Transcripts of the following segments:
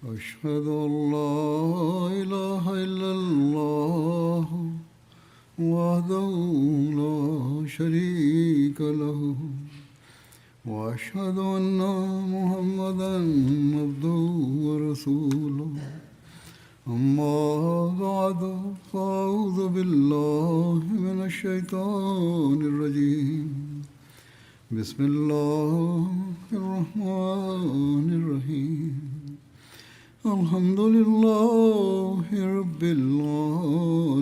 أشهد أن لا إله إلا الله وحده لا شريك له وأشهد أن محمدا عبده ورسوله أما بعد فأعوذ بالله من الشيطان الرجيم بسم الله الرحمن الرحيم الحمد لله رب العالمين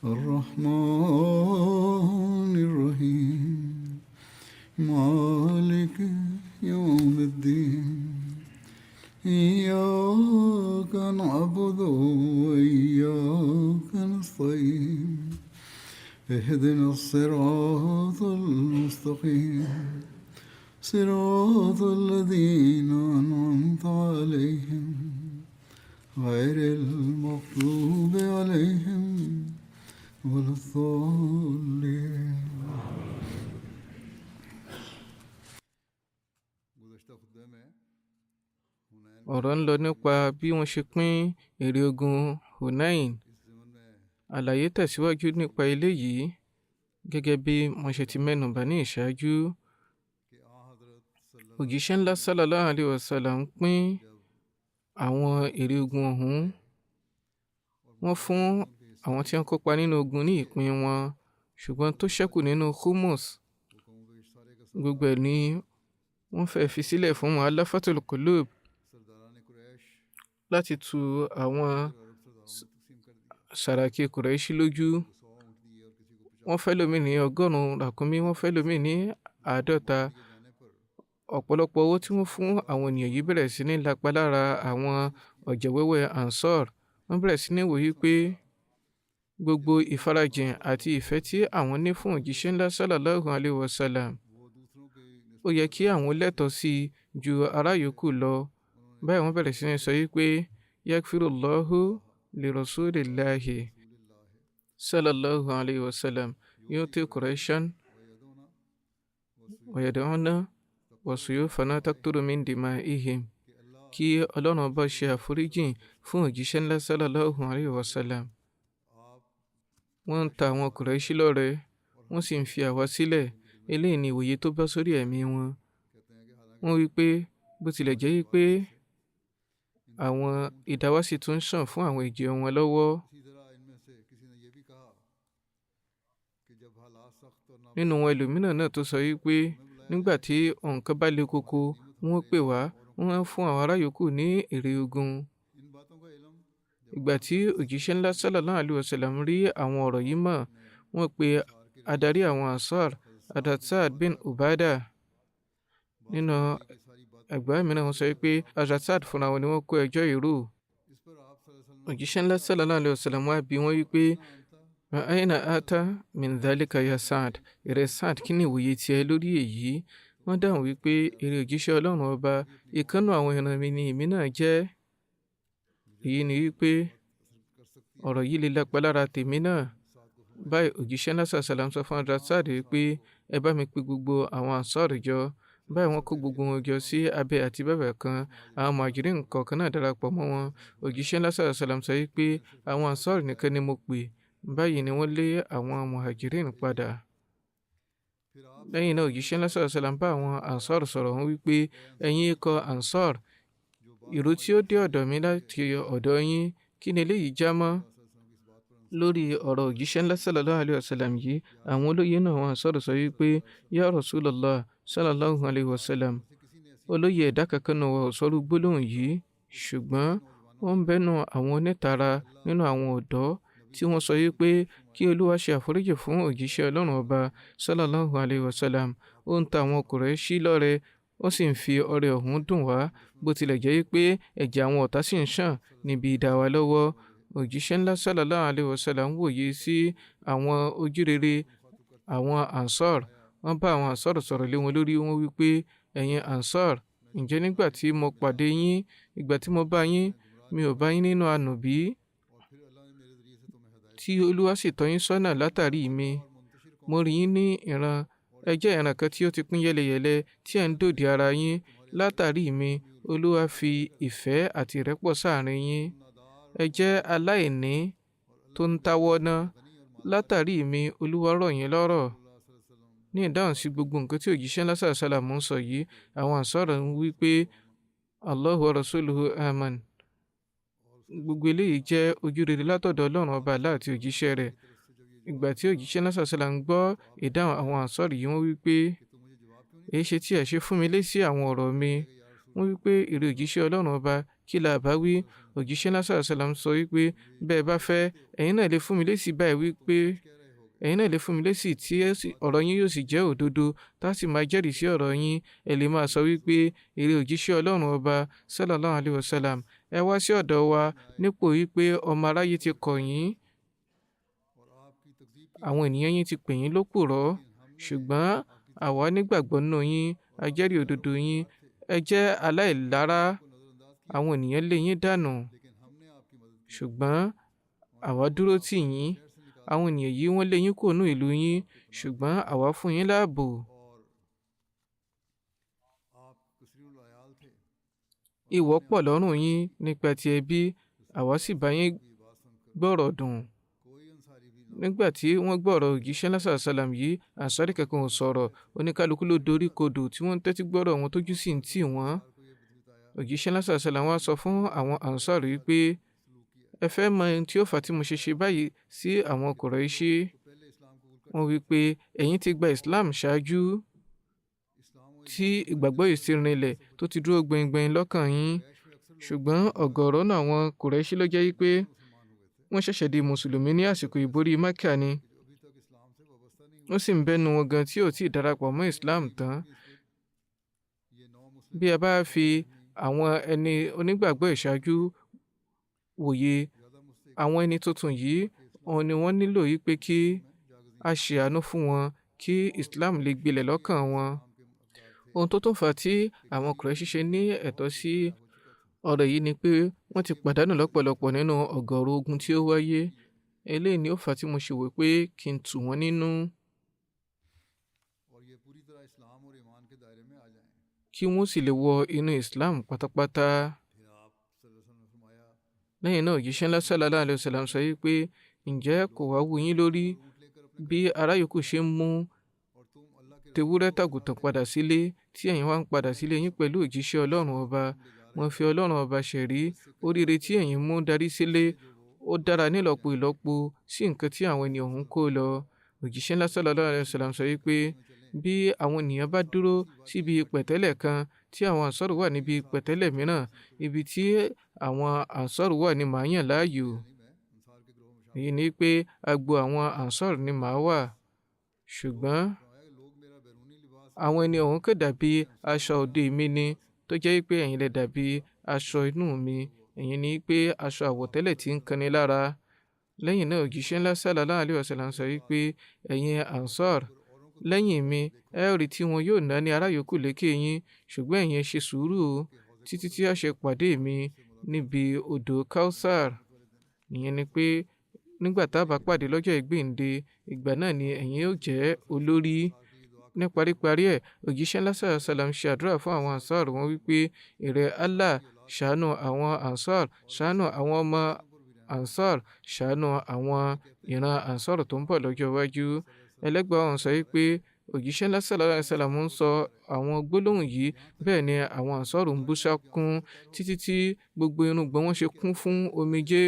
الرحمن الرحيم مالك يوم الدين إياك نعبد وإياك نستعين اهدنا الصراط المستقيم صراط الذين أنعمت عليهم غير المغضوب عليهم ولا الضالين. ọ̀rọ̀ ń lọ nípa bí wọ́n ṣe pín èrè ogun Hunain. Àlàyé tẹ̀síwájú nípa eléyìí gẹ́gẹ́ bí wọ́n ṣe ti mẹ́nubà ní ìṣáájú. Òjíṣẹ́ ńlá sallallahu alaihi wasallam pín àwọn èrè ogun ọ̀hún. Wọ́n fún àwọn tí wọ́n kópa nínú ogun ní ìpín wọn, ṣùgbọ́n tó ṣẹ́kù nínú Khumus, gbogbo ẹ̀ ni wọ́n fẹ́ fi sílẹ̀ fún mu'allafatul qulub láti tu àwọn Sàràkí Kùrẹ́ṣì lójú. Wọ́n fẹ́ lómi ní 100 ràkúnmí, wọ́n fẹ́ lómi ní 50. Ọ̀pọ̀lọpọ̀ owó tí wọ́n fún àwọn ènìyàn yìí bẹ̀rẹ̀ sí ní lapa lára àwọn ọ̀jẹ̀wẹ́wẹ́ Ansar. Wọ́n bẹ̀rẹ̀ sí ní wòye pé gbogbo ìfarajìn àti ìfẹ́ tí àwọn ní fún òjíṣẹ́ ńlá sallallahu alaihi wasallam, ó yẹ kí àwọn lẹ́tọ̀ọ́ sí ju ará yòókù lọ. Báyìí wọ́n bẹ̀rẹ̀ sí ní sọ wípé yakfirullahu li rasulillahi sallallahu alaihi wasallam yuti Quraishan wa yad'una wa suyufana taqturu min dima'ihim. Kí Ọlọ́run bá ṣe àforíjìn fún òjíṣẹ́ ńlá sallallahu alaihi wasallam. Wọ́n ń ta àwọn Quraishi lọ́rẹ, wọ́n sì ń fi àwa sílẹ̀. Eléyìí ni ìwòye tó bá sórí ẹ̀mí wọn. Wọ́n wí pé bó tilẹ̀ jẹ́ wípé àwọn ìdáwà sì tún sàn fún àwọn ìjẹ wọn lọ́wọ́. Nínú wọn ẹlòmíràn náà tó sọ wípé nígbà tí nǹkan bá le koko, wọ́n pè wá, wọ́n fún àwọn ará yòókù ní èrè ogun. Ìgbà tí òjíṣẹ́ ńlá sallallahu alaihi wasallam rí àwọn ọ̀rọ̀ yìí mọ̀, wọ́n pe adarí àwọn Ansar, Saad bin Ubada. Nínú ẹgbẹ́ mìíràn wọ́n sọ pé Saad fúnra wọn ni wọ́n kó ẹjọ́ ìrú. Òjíṣẹ́ ńlá sallallahu alaihi wasallam wá bi wọ́n wípé aina ata min dhalika ya Saad, ìrẹ́ Saad, kí ni ìwòye tiẹ̀ lórí èyí? Wọ́n dáhùn wípé èrè òjíṣẹ́ Ọlọ́run ọba, ìkánnú àwọn ìran mi ni èmi náà jẹ́. Èyí ni wípé ọ̀rọ̀ yìí lè lápa lára tèmi náà. Báyìí òjíṣẹ́ ńlá sallam sọ fún Saad wípé ẹ bá mi pe gbogbo àwọn Ansar jọ. Báyìí wọ́n kó gbogbo wọn jọ sí abẹ́ àti bẹ̀bẹ̀ kan. Àwọn Muhajirin kọ̀ọ̀kan náà darapọ̀ mọ́ wọn. Òjíṣẹ́ ńlá sallam sọ wípé àwọn Ansar nìkan ni mo pè. Báyìí ni wọ́n lé àwọn Muhajirin padà. Lẹ́yìn náà òjíṣẹ́ ńlá sallam bá àwọn Ansar sọ̀rọ̀ wọn wípé ẹ̀yin ikọ̀ Ansar, ìró tí ó dé ọ̀dọ̀ mi láti ọ̀dọ̀ yín, kí ni eléyìí já mọ́? Lórí ọ̀rọ̀ òjíṣẹ́ ńlá sallallahu alaihi wasallam yìí, àwọn olóyè náà wọn sọ̀rọ̀ sọ wípé ya Rasulullah sallallahu alaihi wasallam, olóyè ẹ̀dá kankan náà wọ́n sọ̀rọ̀ gbólóhùn yìí, ṣùgbọ́n wọ́n ń bẹ́nu àwọn onítara nínú àwọn ọ̀dọ́ tí wọ́n sọ wípé kí Olúwa ṣe àforíjì fún òjíṣẹ́ Ọlọ́run ọba sallallahu alaihi wasallam. Ó ń ta àwọn Quraishi lọ́rẹ, ó sì ń fi ọrẹ ọ̀hún dùn wá, bó tilẹ̀ jẹ́ wípé ẹ̀jẹ̀ àwọn ọ̀tá sì ń ṣàn níbi ìdá wa lọ́wọ́. Òjíṣẹ́ ńlá sallallahu alaihi wasallam wòye sí àwọn ojúrere àwọn Ansar. Wọ́n bá àwọn Ansar sọ̀rọ̀ lé wọn lórí. Wọ́n wí pé ẹ̀yin Ansar, ǹjẹ́ nígbà tí mo pàdé yín, ìgbà tí mo bá yín, mi ò bá yín nínú àánú bí? Tí Olúwa sì tọ́ yín sọ́nà látàrí mi. Mo rí yín ní ìran, ẹ jẹ́ ìran kan tí ó ti pín yẹ́lẹyẹ̀lẹ, tí ẹ̀ ń dòdì ara yín. Látàrí mi, Olúwa fi ìfẹ́ àti ìrẹ́pọ̀ sáàrin yín. Ẹ jẹ́ aláìní tó ń táwọ́ ná. Látàrí mi, Olúwa rọ̀ yín lọ́rọ̀. Ní ìdáhùn sí gbogbo nǹkan tí òjíṣẹ́ ńlá sàlám ń sọ yìí, àwọn Ansar ń wí pé Allahu wa rasuluhu aman. Gbogbo eléyìí jẹ́ ojúrere látọ̀dọ̀ Ọlọ́run ọba Allah àti òjíṣẹ́ rẹ̀. Ìgbà tí òjíṣẹ́ ńlá sàlám gbọ́ ìdáhùn àwọn Ansar yìí, wọ́n wí pé èyí ṣe tí ẹ ṣe fún mi lésì àwọn ọ̀rọ̀ mi. Wọ́n wí pé èrè òjíṣẹ́ Ọlọ́run ọba, kí la bá wí? Òjíṣẹ́ ńlá sàlám sọ wípé bẹ́ẹ̀ bá fẹ́, ẹ̀yin náà lè fún mi lésì báyìí wípé ẹ̀yin náà lè fún mi lésì tí ọ̀rọ̀ yín yóò sì jẹ́ òdodo, tá sì máa jẹ́rìí sí ọ̀rọ̀ yín. Ẹ lè máa sọ wípé èrè òjíṣẹ́ Ọlọ́run ọba sallallahu alayhi wa sallam, ẹ wá sí ọ̀dọ̀ wa nípò wípé ọmọ aráyé ti kọ̀ yín, àwọn ènìyàn yín ti pè yín lópùrọ́, ṣùgbọ́n àwa nígbàgbọ́ nínú yín, a jẹ́rìí òdodo yín. Ẹ jẹ́ aláìlára, àwọn ènìyàn lé yín dànù, ṣùgbọ́n àwa dúró tì yín. Àwọn ènìyàn yìí wọ́n lé yín kúrò nínú ìlú yín, ṣùgbọ́n àwa fún yín láàbò. Ìwọ̀ pọ̀ lọ́rùn yín nípa ti ẹbí, àwa sì bá yín gbọ́rọ̀ dùn. Nígbà tí wọ́n gbọ́rọ̀ òjíṣẹ́ ńlá sàlám yìí, Ansari kankan ò sọ̀rọ̀. Oníkálukú ló dorí kodò tí wọ́n tẹ́tí gbọ́rọ̀ wọn tójú sì ń tì wọ́n. Òjíṣẹ́ ńlá sàlám wá sọ fún àwọn Ansari wípé ẹ fẹ́ mọ ohun tí ó fà tí mo ṣe báyìí sí àwọn Quraishi. Wọ́n wí pé ẹ̀yin ti gba Islam ṣáájú, tí ìgbàgbọ́ yìí sì rinlẹ̀ tó ti dúró gbẹngbẹ̀ng lọ́kàn yín. Ṣùgbọ́n ọ̀gọ̀ọ̀rọ̀ náà àwọn Quraishi ló jẹ́ wípé wọ́n ṣẹ̀ṣẹ̀ di mùsùlùmí ní àsìkò ìborí Mẹ́kà ni. Ó sì ń bẹ́nu wọn gan tí ò tí ì darapọ̀ mọ́ Islam tán. Bí a bá fi àwọn ẹni onígbàgbọ́ ìṣáájú wòye, àwọn ẹni tuntun yìí, wọn ni wọ́n nílò yìí pé kí a ṣe àánú fún wọn kí Islam lè gbilẹ̀ lọ́kàn wọn. Ohun tó tún fà tí àwọn Quraishi ṣe ní ẹ̀tọ́ sí ọ̀rọ̀ yìí ni pé wọ́n ti pàdánù lọ́pọ̀lọpọ̀ nínú ọ̀gọ̀ọ̀rọ̀ ogun tí ó wáyé. Eléyìí ni ó fà tí mo ṣe wò pé kí n tù wọ́n nínú, kí wọ́n sì lè wọ inú Islam pátápátá. Lẹ́yìn náà, òjíṣẹ́ ńlá sallallahu alayhi wa sallam sọ wípé ǹjẹ́ kò wá wù yín lórí bí ará yòókù ṣe ń mú tewúrẹ́ tàgùtàn padà sílé, tí ẹ̀yin wá ń padà sílé yín pẹ̀lú òjíṣẹ́ Ọlọ́run ọba. Mo fi Ọlọ́run ọba ṣẹ̀rí, oríire tí ẹ̀yin mú darí sílé ó dára nílọ́po ìlọ́po sí nǹkan tí àwọn ènìyàn ń kó lọ. Òjíṣẹ́ ńlá sallallahu alayhi wa sallam sọ wípé bí àwọn ènìyàn bá dúró síbi pẹ̀tẹ́lẹ̀ kan tí àwọn Ansar wà níbi pẹ̀tẹ́lẹ̀ mìíràn, ibi tí àwọn Ansar wà ni màá yàn láàyò. Èyí ni pé agbo àwọn Ansar ni màá wà. Ṣùgbọ́n àwọn ẹni ọ̀hún kò dàbí aṣọ òde mi ni, tó jẹ́ pé ẹ̀yin lè dàbí aṣọ inú mi. Ẹ̀yin ni pé aṣọ àwọ̀tẹ́lẹ̀ tí ń kanni lára. Lẹ́yìn náà, òjíṣẹ́ ńlá sallallahu alayhi wa sallam sọ wípé ẹ̀yin Ansar, lẹ́yìn mi, ẹ ó rí tí wọn yóò ná ní ará yòókù lékè yín, ṣùgbọ́n ẹ̀yin ṣe sùúrù títí tí a ṣe pàdé mi níbi odò Kausar. Ìyẹn ni pé nígbà tá a bá pàdé lọ́jọ́ ìgbéǹde, ìgbà náà ni ẹ̀yin yóò jẹ́ olórí. Ní paríparí ẹ̀, òjíṣẹ́ ńlá sàlám ṣe àdúrà fún àwọn Ansar. Wọ́n wípé ìrẹ́ Allah, ṣàánú àwọn Ansar, ṣàánú àwọn ọmọ Ansar, ṣàánú àwọn ìran Ansar tó ń bọ̀ lọ́jọ́ iwájú. Ẹlẹ́gbàá ọ̀hún sọ wípé òjíṣẹ́ ńlá sallallahu alayhi wa sallam ń sọ àwọn gbólóhùn yìí, bẹ́ẹ̀ ni àwọn Ansar ń bú sákún títí tí gbogbo irùngbọ̀n wọn ṣe kún fún omijé.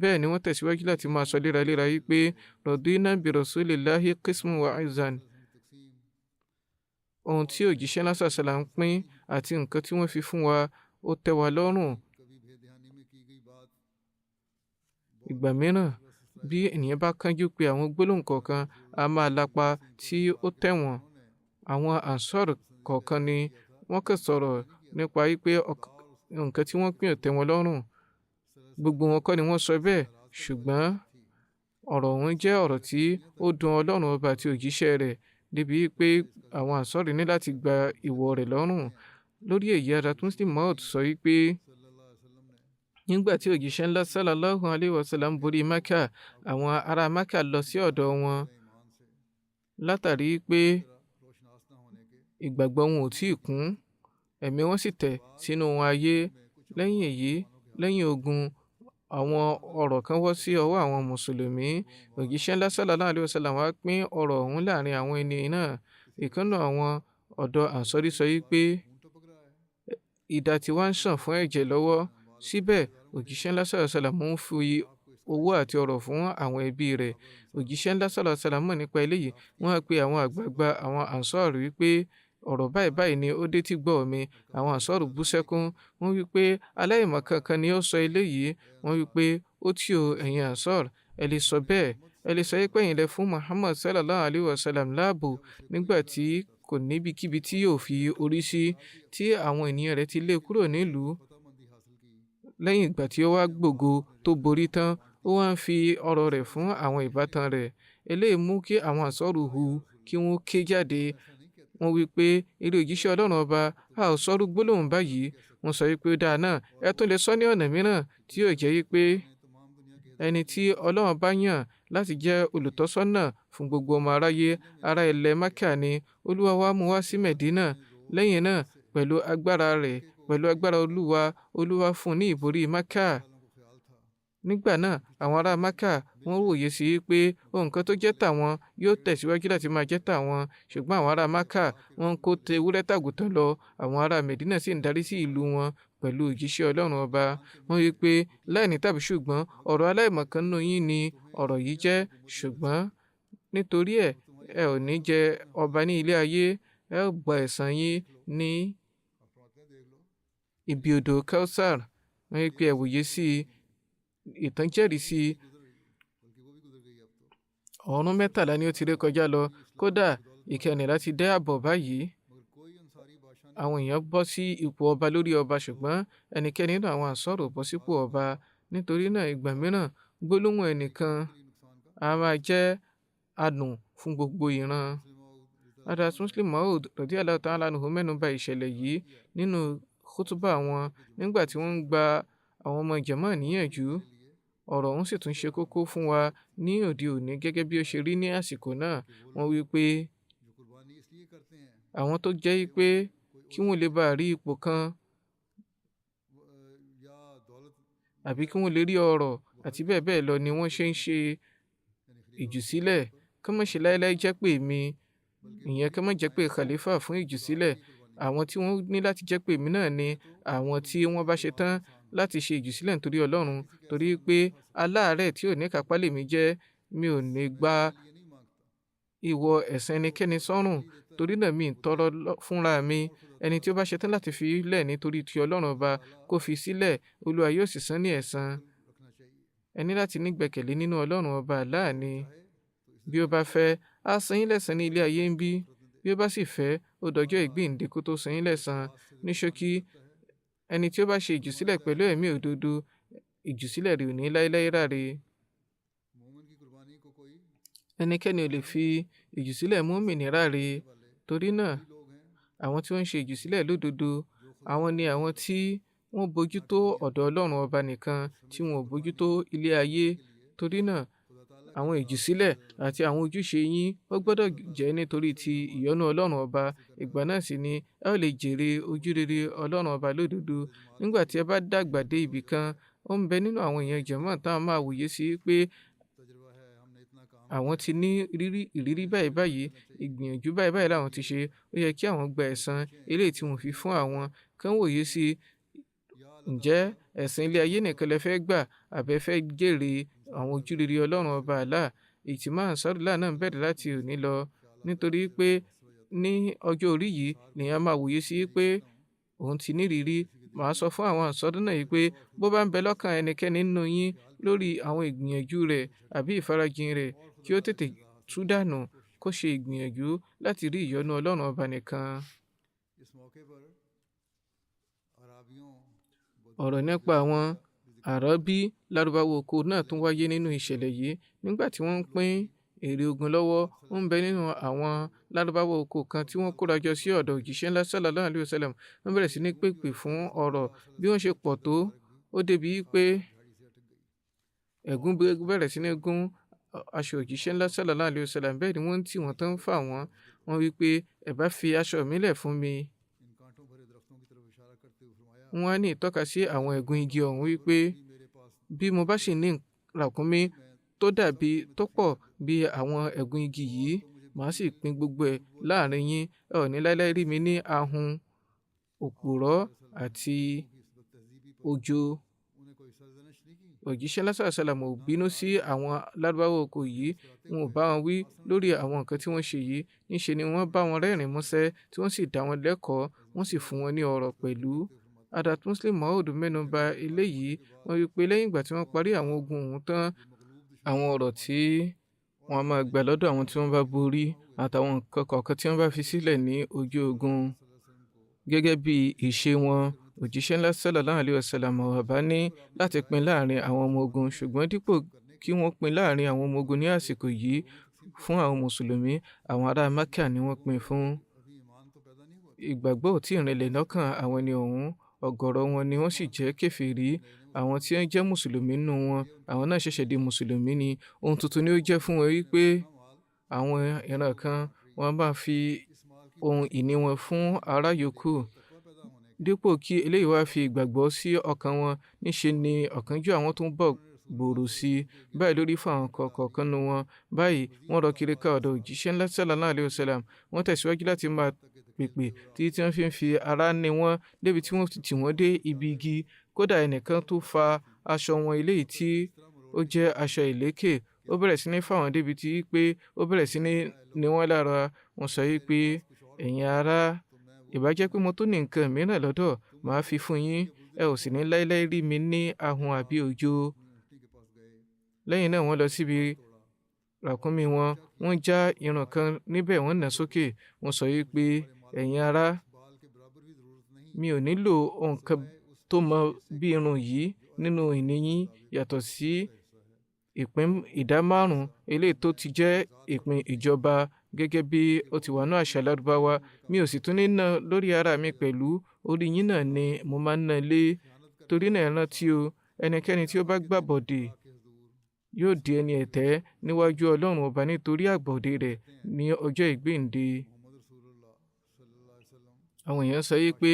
Bẹ́ẹ̀ ni wọ́n tẹ̀síwájú láti máa sọ léraléra wípé radina bi rasulillahi qisman wa izan. Ohun tí òjíṣẹ́ ńlá sallallahu alayhi wa sallam ń pín àti nǹkan tí wọ́n fi fún wa, ó tẹ́ wa lọ́rùn. Ìgbà mìíràn, bí ènìyàn bá kánjú pé àwọn gbólóhùn kọ̀ọ̀kan, a máa lapa tí ó tẹ̀wọ̀n. Àwọn Ansar kọ̀ọ̀kan ni wọ́n kàn sọ̀rọ̀ nípa wípé nǹkan tí wọ́n pín ò tẹ́ wọn lọ́rùn. Gbogbo wọn kọ́ ni wọ́n sọ bẹ́ẹ̀, ṣùgbọ́n ọ̀rọ̀ ọ̀hún jẹ́ ọ̀rọ̀ tí ó dùn Ọlọ́run ọba àti òjíṣẹ́ rẹ̀, débi pé àwọn Ansar ní láti gba ìwọ̀ rẹ̀ lọ́rùn. Lórí èyí, Muslim Maud sọ wípé nígbà tí òjíṣẹ́ ńlá sallallahu alayhi wa sallam borí Mẹ́kà, àwọn ará Mẹ́kà lọ sí ọ̀dọ̀ wọn látàrí pé ìgbàgbọ́ wọn ò tí ì kún. ẹ̀mí wọn sì tẹ̀ sínú ohun ayé. Lẹ́yìn èyí, lẹ́yìn ogun, àwọn ọ̀rọ̀ kan wọ́ sí ọwọ́ àwọn mùsùlùmí. Òjíṣẹ́ ńlá sallallahu alaihi wasallam wá pín ọ̀rọ̀ ọ̀hún láàrin àwọn ènìyàn náà. Ìkan nínú àwọn ọ̀dọ́ Ansari sọ wípé idà tí wá ń ṣàn fún ẹ̀jẹ̀ lọ́wọ́. Síbẹ̀, òjíṣẹ́ ńlá sallallahu alaihi wasallam ń fi owó àti ọrọ̀ fún àwọn ẹbí rẹ̀. Òjíṣẹ́ ńlá sallallahu alaihi wasallam mọ̀ nípa eléyìí. Wọ́n á pe àwọn àgbààgbà àwọn Ansar wípé ọ̀rọ̀ báyìí báyìí ni ó dé tí gbọ́ mi. Àwọn Ansar bú sẹ́kún. Wọ́n wípé aláìmọ̀kan kan ni ó sọ eléyìí. Wọ́n wípé ó tí o ẹ̀yin Ansar, ẹ lè sọ bẹ́ẹ̀. Ẹ lè sọ pé ẹ̀yin lẹ fún Muhammad sallallahu alaihi wasallam láàbò nígbà tí kò níbikíbi tí yóò fi orí sí, tí àwọn ènìyàn rẹ̀ ti lé kúrò nílùú. Lẹ́yìn ìgbà tí ó wá gbògo tó borí tán, ó wá ń fi ọrọ̀ rẹ̀ fún àwọn ìbátan rẹ̀. Eléyìí mú kí àwọn Ansar hu kí wọ́n ké jáde. Wọ́n wí pé eré òjíṣẹ́ Ọlọ́run ọba, a ò sọrú gbólóhùn báyìí. Wọ́n sọ wípé ó dáa náà, ẹ tún lè sọ ní ọ̀nà mìíràn tí yóò jẹ́ wípé ẹni tí Ọlọ́run bá yàn láti jẹ́ olùtọ́sọ́nà fún gbogbo ọmọ aráyé, ará ilẹ̀ Mákà ni. Olúwa wa mú wá sí Mẹ̀dínà. Lẹ́yìn náà, pẹ̀lú agbára rẹ̀, pẹ̀lú agbára Olúwa fún un ní ìborí Mákà. Nígbà náà, àwọn ará Mákà wọ́n wòye sí pé ohun kan tó jẹ́ tàwọn yóò tẹ̀síwájú láti máa jẹ́ tàwọn. Ṣùgbọ́n àwọn ará Mákà wọ́n ń kó ewúrẹ́ tàgùtàn lọ. Àwọn ará Mẹ̀dínà sì ń darí sí ìlú wọn pẹ̀lú òjíṣẹ́ Ọlọ́run ọba. Wọ́n wí pé láìní tàbí ṣùgbọ́n ọ̀rọ̀ aláìmọ̀kan nínú yín ni ọ̀rọ̀ yìí jẹ́. Ṣùgbọ́n nítorí ẹ ò ní jẹ ọba ní ilé ayé, ẹ ó gba ẹ̀san yín ní ibi odò Kausar. Wọ́n wí pé ẹ wòye sí ìtàn jẹ́rìí sí ọ̀run 13 ni ó ti ré kọjá lọ. Kódà ìkẹrìnlá ti dé àbọ̀ báyìí. Àwọn èèyàn bọ́ sí ipò ọba lórí ọba, ṣùgbọ́n ẹnikẹ́ni nínú àwọn Ansar ò bọ́ sípò ọba. Nítorí náà, ìgbà mìíràn gbólóhùn ẹnìkan a máa jẹ́ adùn fún gbogbo ìran. Hadrat Muslim Maud radiyallahu ta'ala anhu mẹ́nuba ìṣẹ̀lẹ̀ yìí nínú khutba wọn nígbà tí wọ́n ń gba àwọn ọmọ jàmá níyànjú. Ọ̀rọ̀ ọ̀hún sì tún ṣe kókó fún wa ní òde òní gẹ́gẹ́ bí ó ṣe rí ní àsìkò náà. Wọ́n wí pé àwọn tó jẹ́ pé kí wọ́n lè bá rí ipò kan àbí kí wọ́n lè rí ọrọ̀ àti bẹ́ẹ̀ bẹ́ẹ̀ lọ ni wọ́n ṣe ń ṣe ìjùsílẹ̀. Kí wọ́n má ṣe láéláé jẹ́ pé mi, ìyẹn kí wọ́n má jẹ́ pé khalifa fún ìjùsílẹ̀. Àwọn tí wọ́n ní láti jẹ́ pé mi náà ni àwọn tí wọ́n bá ṣe tán láti ṣe ìjùsílẹ̀ nítorí Ọlọ́run. Torí pé aláàárẹ̀ tí ò ní kápá lèmi jẹ́, mi ò ní gba ìwọ ẹ̀san ẹnikẹ́ni sọ́rùn. Torí náà mi ń tọrọ fúnra mi. Ẹni tí ó bá ṣe tán láti fi lẹ̀ nítorí ti Ọlọ́run ọba kó fi sílẹ̀, Olúwa yóò sì san ní ẹ̀san. Ẹni láti nígbẹ̀kẹ̀lé nínú Ọlọ́run ọba Allah ni. Bí ó bá fẹ́, á san yín lẹ́san ní ilé ayé ń bí. Bí ó bá sì fẹ́, ó dọjọ́ ìgbéǹde kó tó san yín lẹ́san. Ní ṣókí, ẹni tí ó bá ṣe ìjùsílẹ̀ pẹ̀lú ẹ̀mí òdodo, ìjùsílẹ̀ rẹ̀ ò ní láéláé ráre. Ẹnikẹ́ni ò lè fi ìjùsílẹ̀ mùmínì ráre. Torí náà, àwọn tí wọ́n ń ṣe ìjùsílẹ̀ lódodo, àwọn ni àwọn tí wọ́n bójútó ọ̀dọ̀ Ọlọ́run ọba nìkan, tí wọn ò bójútó ilé ayé. Torí náà, àwọn ìjùsílẹ̀ àti àwọn ojúṣe yín ó gbọ́dọ̀ jẹ́ nítorí ti ìyọ́nú Ọlọ́run ọba. Ìgbà náà sì ni ẹ ó lè jèrè ojúrere Ọlọ́run ọba lódodo. Nígbà tí ẹ bá dàgbà dé ibì kan, ó ń bẹ nínú àwọn èèyàn jàmá táwọn máa wòye sí pé àwọn ti ní ìrírí báyìí báyìí, ìgbìyànjú báyìí báyìí làwọn ti ṣe. Ó yẹ kí àwọn gba ẹ̀san eléyìí tí wọ́n fi fún àwọn. Kán wòye sí ǹjẹ́ ẹ̀san ilé ayé nìkan lẹ fẹ́ gbà àbẹ́ fẹ́ jèrè àwọn ojúrere Ọlọ́run ọba Allah. Ìtìmá Ansarullah náà bẹ̀rẹ̀ láti òní lọ. Nítorí pé ní ọjọ́ orí yìí lèèyàn máa wòye sí pé òun ti ní ìrírí. Màá sọ fún àwọn Ansar náà yìí pé bó bá ń bẹ lọ́kàn ẹnikẹ́ni nínú yín lórí àwọn ìgbìyànjú rẹ̀ àbí ìfarajìn rẹ̀, kí ó tètè tú dànù, kó ṣe ìgbìyànjú láti rí ìyọ́nú Ọlọ́run ọba nìkan. Ọ̀rọ̀ nípa àwọn Àrọ́bí Lárúbáwá oko náà tún wáyé nínú ìṣẹ̀lẹ̀ yìí. Nígbà tí wọ́n ń pín èrè ogun lọ́wọ́, ó ń bẹ nínú àwọn Lárúbáwá oko kan tí wọ́n kóra jọ sí ọ̀dọ̀ òjíṣẹ́ ńlá sallallahu alaihi wasallam. Wọ́n bẹ̀rẹ̀ sí ní pèpè fún ọrọ̀. Bí wọ́n ṣe pọ̀ tó, ó débi pé ẹ̀gún bẹ̀rẹ̀ sí ní gún aṣọ òjíṣẹ́ ńlá sallallahu alaihi wasallam. Bẹ́ẹ̀ ni wọ́n tì wọ́n tán fà wọ́n. Wọ́n wí pé ẹ bá fi aṣọ mi lẹ̀ fún mi. wọ́n á ní ìtọ́ka sí àwọn ẹ̀gún igi ọ̀hún wípé bí mo bá sì ní ràkúnmí tó dàbí tó pọ̀ bí àwọn ẹ̀gún igi yìí, màá sì pín gbogbo ẹ̀ láàrin yín. Ẹ ò ní láéláé rí mi ní ahun, òpùrọ́ àti ojo. Òjíṣẹ́ lásán àṣàlámù ò bínú sí àwọn lárúbáwá oko yìí, wọn ò bá wọn wí lórí àwọn nǹkan tí wọ́n ṣe yìí. Níṣe ni wọ́n bá wọn rẹ́rìn músẹ́ tí wọ́n sì dá wọn lẹ́kọ̀ọ́, wọ́n sì fún wọn ní ọrọ̀ pẹ̀lú. Hadrat Muslim Maud mẹ́nu bà eléyìí, wọ́n wí pé lẹ́yìn ìgbà tí wọ́n parí àwọn ogun ọ̀hún tán, àwọn ọ̀rọ̀ tí wọ́n máa gbà lọ́dọ̀ àwọn tí wọ́n bá borí àtàwọn nǹkan kọ̀ọ̀kan tí wọ́n bá fi sílẹ̀ ní ojú ogun gẹ́gẹ́ bí ìṣe wọn, òjíṣẹ́ ńlá sallallahu alaihi wasallam bá ní láti pín láàrin àwọn ọmọ ogun, ṣùgbọ́n dípò kí wọ́n pín láàrin àwọn ọmọ ogun ní àsìkò yìí fún àwọn mùsùlùmí, àwọn ará Mákà ni wọ́n pín fún. Ìgbàgbọ́ ò tí ì rinlẹ̀ lọ́kàn àwọn ẹni ọ̀hún, ọ̀gọ̀rọ̀ wọn ni wọ́n sì jẹ́ kèfèrí. Àwọn tí wọ́n jẹ́ mùsùlùmí nínú wọn, àwọn náà ṣẹ̀ṣẹ̀ di mùsùlùmí ni. Ohun tuntun ni ó jẹ́ fún wọn wípé àwọn ìran kan wọ́n bá fi ohun ìní wọn fún ará yòókù. Dípò kí eléyìí wá fi ìgbàgbọ́ sí ọkàn wọn, níṣe ni ọ̀kánjúà àwọn tó ń bọ̀ gbòòrò sí i. Báyìí lórí fún àwọn kọ̀ọ̀kan nínú wọn. Báyìí wọ́n rọ kiri ká ọ̀dọ̀ òjíṣẹ́ ńlá sallallahu alaihi wasallam. Wọ́n tẹ̀síwájú láti máa pèpè tí wọ́n fi ń fi ara ní wọn débi tí wọ́n ti tì wọ́n dé ibi igi. Kódà ẹnìkan tó fa aṣọ wọn eléyìí tí ó jẹ́ aṣọ ìlékè, ó bẹ̀rẹ̀ sí ní fà wọ́n débi tí pé ó bẹ̀rẹ̀ sí ní wọ́n lára. Wọ́n sọ wípé ẹ̀yin ará, ìbá jẹ́ pé mo tó ní nǹkan mìíràn lọ́dọ̀, màá fi fún yín. Ẹ ò sì ní láéláé rí mi ní ahun àbí ojo. Lẹ́yìn náà wọ́n lọ síbi ràkúnmí wọn, wọ́n já irun kan níbẹ̀, wọ́n nà sókè. Wọ́n sọ wípé ẹ̀yin ará, mi ò nílò ohun kan tó mọ bí irun yìí nínú ìní yín yàtọ̀ sí ìpín ìdá 5 eléyìí tó ti jẹ́ ìpín ìjọba gẹ́gẹ́ bí ó ti wà ní àṣà Lárúbáwá. Mi ò sì tún ní ná lórí ara mi pẹ̀lú, orí yín náà ni mo máa ń ná lé. Torí náà rántí o, ẹnikẹ́ni tí ó bá gbàbọ̀dè yóò di ẹni ẹ̀tẹ́ níwájú Ọlọ́run ọba nítorí àgbọ̀dè rẹ̀ ní ọjọ́ ìgbéǹde. Àwọn èèyàn sọ wípé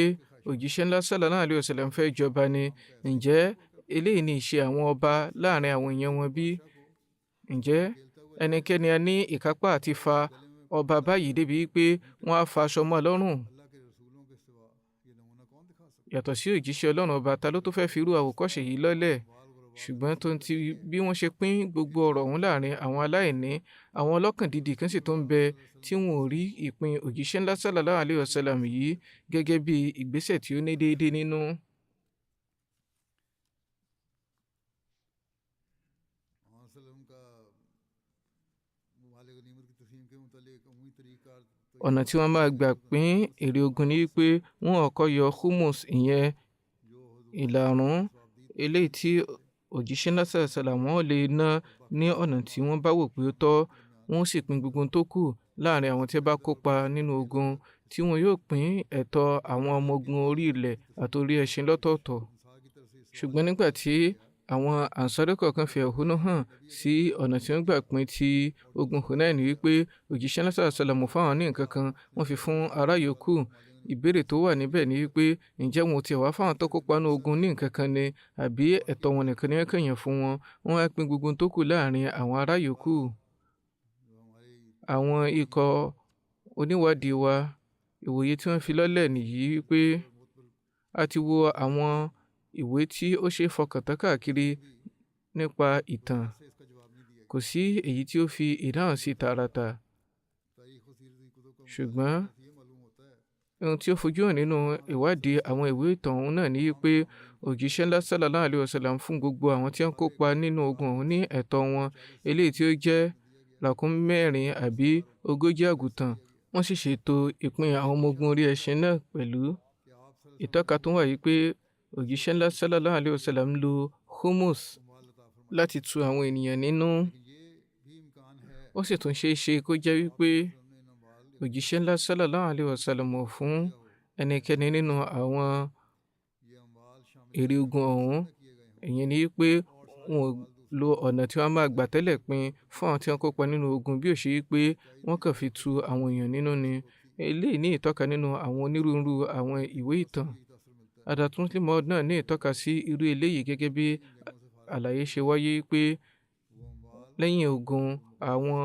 òjíṣẹ́ ńlá sallallahu alaihi wasallam fẹ́ jọba ni. Ǹjẹ́ eléyìí ni ìṣe àwọn ọba láàrin àwọn èèyàn wọn bí? Ǹjẹ́ ẹnikẹ́ni a ní ìkápá àti fa ọba báyìí débi pé wọ́n á fa aṣọ mọ́ lọ́rùn? Yàtọ̀ sí òjíṣẹ́ Ọlọ́run ọba, ta ló tó fẹ́ fi irú àwòkọ́ṣe yìí lọ́lẹ̀? Ṣùgbọ́n tó ń ti bí wọ́n ṣe pín gbogbo ọ̀rọ̀ ọ̀hún láàrin àwọn aláìní, àwọn ọlọ́kàn dídì kan sì tó ń bẹ tí wọn ò rí ìpín òjíṣẹ́ ńlá sallallahu alaihi wasallam yìí gẹ́gẹ́ bí ìgbésẹ̀ tí ó ní déédé nínú. Ọ̀nà tí wọ́n máa gbà pín èrè ogun ni wípé wọ́n kọ́kọ́ yọ humus, ìyẹn ìlàrún eléyìí tí òjíṣẹ́ ńlá sallallahu alaihi wasallam wọ́n lè ná ní ọ̀nà tí wọ́n bá wò pé ó tọ́. Wọ́n sì pín gbogbo tó kù láàrin àwọn tí ó bá kópa nínú ogun, tí wọn yóò pín ẹ̀tọ́ àwọn ọmọ ogun orí ilẹ̀ àti orí ẹṣin lọ́tọ̀ọ̀tọ̀. Ṣùgbọ́n nígbà tí àwọn ànsárì kọ̀ọ̀kan fi ẹ̀hónú hàn sí ọ̀nà tí wọ́n gbà pín ti ogun Hunain wípé òjíṣẹ́ ńlá sallallahu alaihi wasallam fáwọn ní nǹkan kan, wọ́n fi fún ará yòókù. Ìbéèrè tó wà níbẹ̀ ni wípé ǹjẹ́ wọn ò tiẹ̀ wá fáwọn tó kópa ní ogun ní nǹkan kan ni, àbí ẹ̀tọ́ wọn nìkan ni wọ́n kẹ̀yàn fún wọn? Wọ́n á pín gbogbo tó kù láàrin àwọn ará yòókù. Àwọn ikọ̀ oníwádìí wa, ìwòye tí wọ́n fi lọ́lẹ̀ nìyí wípé a ti wo àwọn ìwé tí ó ṣe fọkàn tán káàkiri nípa ìtàn, kò sí èyí tí ó fi ìdáhùn sí tààràtà. Ṣùgbọ́n ohun tí ó fojú hàn nínú ìwádìí àwọn ìwé ìtàn ọ̀hún náà ni wípé òjíṣẹ́ ńlá sallallahu alaihi wasallam fún gbogbo àwọn tí wọ́n kópa nínú ogun ọ̀hún ní ẹ̀tọ́ wọn, eléyìí tí ó jẹ́ ràkúnmí 4 àbí 40 àgùntàn. Wọ́n sì ṣètò ìpín àwọn ọmọ ogun orí ẹṣin náà pẹ̀lú. Ìtọ́ka tó wà yìí pé òjíṣẹ́ ńlá sallallahu alaihi wasallam lo humus láti tu àwọn ènìyàn nínú. Ó sì tún ṣeé ṣe kó jẹ́ wípé òjíṣẹ́ ńlá sallallahu alaihi wasallam fún ẹnikẹ́ni nínú àwọn èrè ogun ọ̀hún. Ìyẹn ni wípé wọn ò lo ọ̀nà tí wọ́n máa gbà tẹ́lẹ̀ pín fún àwọn tí wọ́n kópa nínú ogun, bí ó ṣe wípé wọ́n kàn fi tu àwọn èèyàn nínú ni. eléyìí ní ìtọ́ka nínú àwọn onírúurú àwọn ìwé ìtàn. Hadrat Muslim Maud náà ní ìtọ́ka sí irú eléyìí gẹ́gẹ́ bí àlàyé ṣe wáyé pé lẹ́yìn ogun àwọn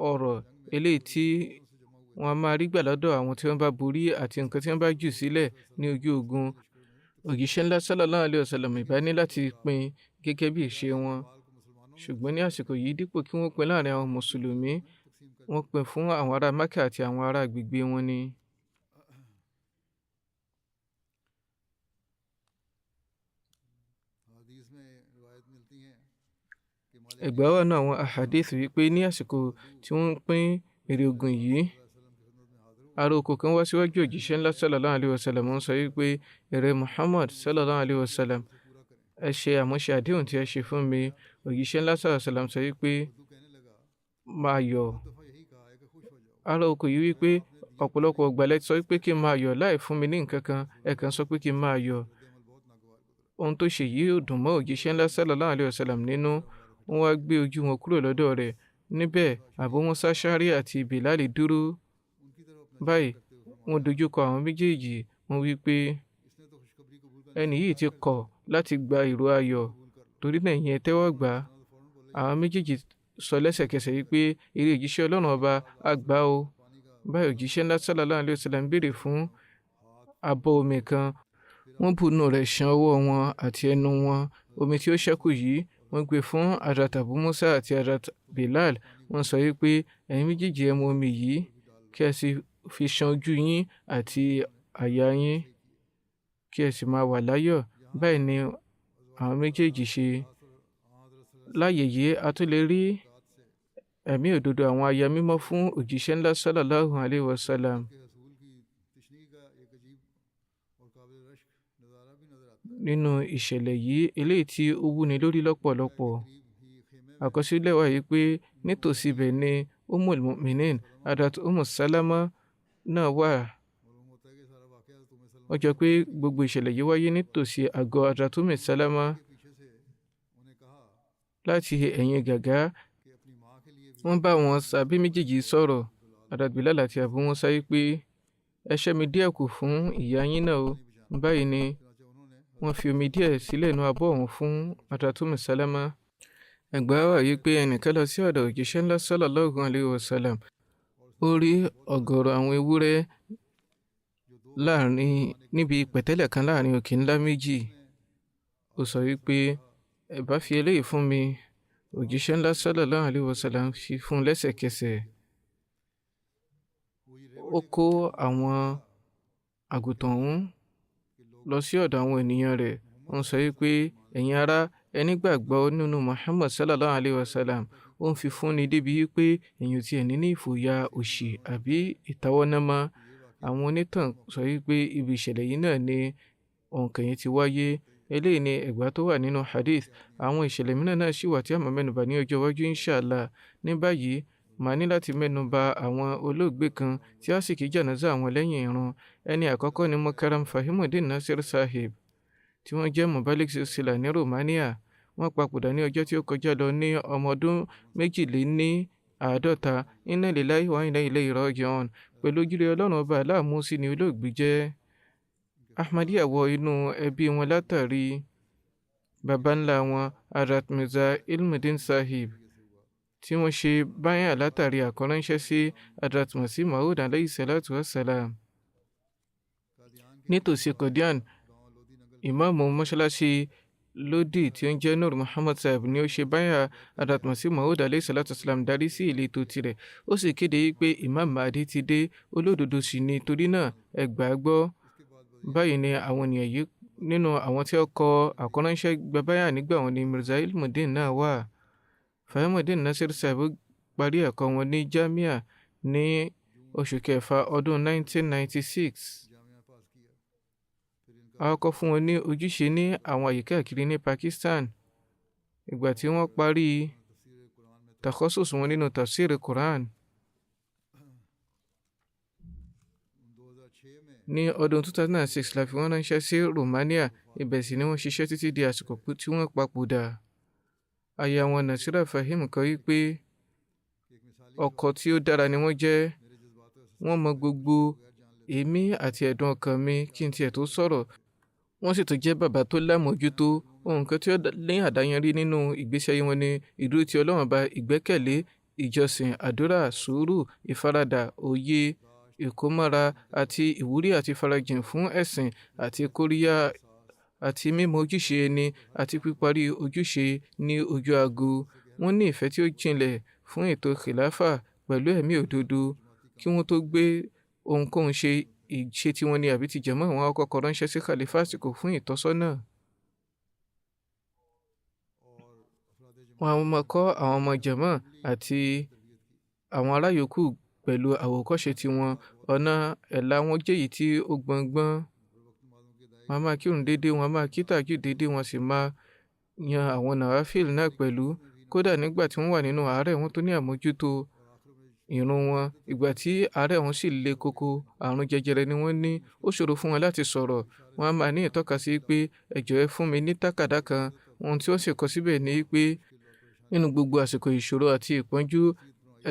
ọ̀rọ̀ eléyìí tí wọ́n máa rí gbà lọ́dọ̀ àwọn tí wọ́n bá borí àti nǹkan tí wọ́n bá jù sílẹ̀ ní ojú ogun, òjíṣẹ́ ńlá sallallahu alaihi wasallam ìbá ní láti pín gẹ́gẹ́ bí ìṣe wọn. Ṣùgbọ́n ní àsìkò yìí, dípò kí wọ́n pín láàrin àwọn mùsùlùmí, wọ́n pín fún àwọn ará Mákà àti àwọn ará agbègbè wọn ni. Ẹgbàá wà náà àwọn ahadith wípé ní àsìkò tí wọ́n pín èrè ogun yìí, ará oko kan wá síwájú òjíṣẹ́ ńlá sallallahu alaihi wasallam, wọ́n sọ wípé èrè Muhammad sallallahu alaihi wasallam, ẹ ṣe àmúṣe àdéhùn tí ẹ ṣe fún mi. Òjíṣẹ́ ńlá sallallahu alaihi wasallam sọ wípé máa yọ̀. Ará oko yìí wípé ọ̀pọ̀lọpọ̀ ìgbàlẹ̀ sọ wípé kí n máa yọ̀ láì fún mi ní nǹkan kan, ẹ kàn sọ pé kí n máa yọ̀. Ohun tó ṣe yìí ò dùn mọ́ òjíṣẹ́ ńlá sallallahu alaihi wasallam nínú. Wọ́n wá gbé ojú wọn kúrò lọ́dọ̀ rẹ̀. Níbẹ̀ Abu Musa Ash'ari àti Bilal dúró. Báyìí wọ́n dojúkọ àwọn méjèèjì. Wọ́n wí pé ẹni yìí ti kọ̀ láti gba ìró ayọ̀, torí náà ìyẹn tẹ́wọ́ gbà. Àwọn méjèèjì sọ lẹ́sẹ̀kẹsẹ̀ wípé eré òjíṣẹ́ Ọlọ́run ọba á gbà o. Báyìí òjíṣẹ́ ńlá sallallahu alaihi wasallam béèrè fún abọ́ omi kan. Wọ́n bù nínú rẹ̀ ṣan ọwọ́ wọn àti ẹnu wọn. Omi tí ó ṣẹ́kù yìí wọ́n gbé fún Hazrat Abu Musa àti Hazrat Bilal. Wọ́n sọ wípé ẹ̀yin méjèèjì ẹ mu omi yìí kí ẹ sì fi ṣan ojú yín àti àyà yín kí ẹ sì máa wà láyọ̀. Báyìí ni àwọn méjèèjì ṣe. Láyé yìí a tún lè rí ẹ̀mí òdodo àwọn aya mímọ́ fún òjíṣẹ́ ńlá sallallahu alaihi wasallam. Nínú ìṣẹ̀lẹ̀ yìí eléyìí tí ó wúni lórí lọ́pọ̀lọpọ̀, àkọsílẹ̀ wà yìí pé nítòsí ibẹ̀ ni Ummul Mu'minin Hazrat Salama náà wà. Wọ́n jọ pé gbogbo ìṣẹ̀lẹ̀ yìí wáyé nítòsí àgọ́ Hazrat Salama. Láti ẹ̀yìn gàgá wọ́n bá wọn sàbí méjèèjì sọ̀rọ̀. Hazrat Bilal àti Abu Musa yìí pé ẹ ṣẹ́ mi díẹ̀ kù fún ìyá yín náà o. Báyìí ni wọ́n fi omi díẹ̀ sílẹ̀ nínú abọ́ ọ̀hún fún Hazrat Salama. Ẹgbàá wà yìí pé ẹnìkan lọ sí ọ̀dọ̀ òjíṣẹ́ ńlá sallallahu alaihi wasallam. Ó rí ọ̀gọ̀rọ̀ àwọn ewúrẹ́ níbi pẹ̀tẹ́lẹ̀ kan láàrin òkè ńlá méjì. Ó sọ wípé ẹ bá fi eléyìí fún mi. Òjíṣẹ́ ńlá sallallahu alaihi wasallam fi fún lẹ́sẹ̀kẹsẹ̀. Ó kó àwọn àgùntàn ọ̀hún lọ sí ọ̀dọ̀ àwọn ènìyàn rẹ̀. Wọ́n sọ wípé ẹ̀yin ará, ẹ nígbàgbọ́ nínú Muhammad sallallahu alaihi wasallam. Ó ń fi fúnni débi wípé èèyàn tí ẹ̀ ní ìfòyà òṣì àbí ìtawọ́námọ́. Àwọn onítàn sọ wípé ibi ìṣẹ̀lẹ̀ yìí náà ni òǹkà yẹn ti wáyé. Eléyìí ni ẹgbàá tó wà nínú hadith. Àwọn ìṣẹ̀lẹ̀ mìíràn náà ṣì wà tí a máa mẹ́nubà ní ọjọ́ iwájú inshallah. Ní báyìí màá ní láti mẹ́nubà àwọn olóògbé kan tí a sì kí jánásà àwọn lẹ́yìn ìrun. Ẹni àkọ́kọ́ ni Mukarram Fahimuddin Nasir Sahib, tí wọ́n jẹ́ Mubalik Silsila ní Romania. Wọ́n papòdà ní ọjọ́ tí ó kọjá lọ ní ọmọ ọdún 52. Inna lillahi wa inna ilayhi raji'un. Pẹ̀lú ojúre Ọlọ́run ọba aláàmú sí ni olóògbé jẹ́. Ahmadiyya wọ inú ẹbí wọn látàrí baba ńlá wọn Hazrat Mirza Ilmuddin Sahib, tí wọ́n ṣe báyà látàrí àkọ́ránṣẹ́ sí Hazrat Masih Maud alayhi salatu wassalam. Nítòsí Qadian, ìmáàmù mọ́ṣáláṣí Lodi tí ó ń jẹ́ Nur Muhammad Sahib ni ó ṣe báyà Hazrat Masih Maud alayhi salatu wassalam darí sí ìletò tirẹ̀. Ó sì kéde pé Imam Mahdi ti dé, olódodo sì ni, torí náà ẹ gbà á gbọ́. Báyìí ni àwọn ènìyàn yìí nínú àwọn tí ó kọ àkọ́ránṣẹ́ gba báyà nígbà wọn ni Mirza Ilmuddin náà wà. Fahimuddin Nasir Sahib parí ẹ̀kọ́ wọn ní Jamia ní oṣù kẹfà ọdún 1996. Àkọ́kọ́ fún wọn ní ojúṣe ní àwọn àyíká káàkiri ní Pakistan. Ìgbà tí wọ́n parí takhasus wọn nínú tafsir Quran ní ọdún 2006 la fi wọ́n ránṣẹ́ sí Romania. Ibẹ̀ sì ni wọ́n ṣiṣẹ́ títí di àsìkò tí wọ́n papòdà. Aya wọn Nasira Fahim kọ wípé ọkọ tí ó dára ni wọ́n jẹ́. wọ́n mọ gbogbo èémí àti ẹ̀dùn ọkàn mi kí n tiẹ̀ tó sọ̀rọ̀. Wọ́n sì tún jẹ́ bàbá tó lámòjútó. Ohun kan tí ó ní àdáyanrí nínú ìgbésí ayé wọn ni ìdúró ti Ọlọ́run Ọba, ìgbẹ́kẹ̀lé, ìjọsìn, àdúrà, sùúrù, ìfaradà, òye, ìkómọ́ra àti ìwúrí àti ìfarajìn fún ẹ̀sìn àti kóríyá àti mímọ ojúṣe ẹni àti píparí ojúṣe ní ojú aago. Wọ́n ní ìfẹ́ tí ó jinlẹ̀ fún ètò kìláfà pẹ̀lú ẹ̀mí òdodo. Kí wọ́n tó gbé ohunkóhun ṣe, ìṣe tiwọn ni àbí ti jàmáà, wọn á kọ́kọ́ ránṣẹ́ sí khalifa àsìkò fún ìtọ́sọ́nà. Wọn á máa kọ́ àwọn ọmọ jàmáà àti àwọn ará yòókù pẹ̀lú àwòkọ́ṣe tiwọn. Ọ̀nà ẹ̀là wọn jẹ́ èyí tí ó gbọngbọ́n. Wọ́n á máa kírun déédéé, wọ́n á máa kí tàájùd déédéé, wọ́n sì máa yan àwọn nàwáfíìl náà pẹ̀lú. Kódà nígbà tí wọ́n wà nínú àárẹ̀, wọ́n tún ní àmójútó ìrun wọn. Ìgbà tí àárẹ̀ wọn sì le koko, àrùn jẹjẹrẹ ni wọ́n ní, ó ṣòro fún wọn láti sọ̀rọ̀. Wọ́n á máa ní ìtọ́ka sí pé ẹ jọ̀ọ́ ẹ fún mi ní tákàdá kan. Ohun tí wọ́n sì kọ síbẹ̀ ni pé nínú gbogbo àsìkò ìṣòro àti ìpọ́njú,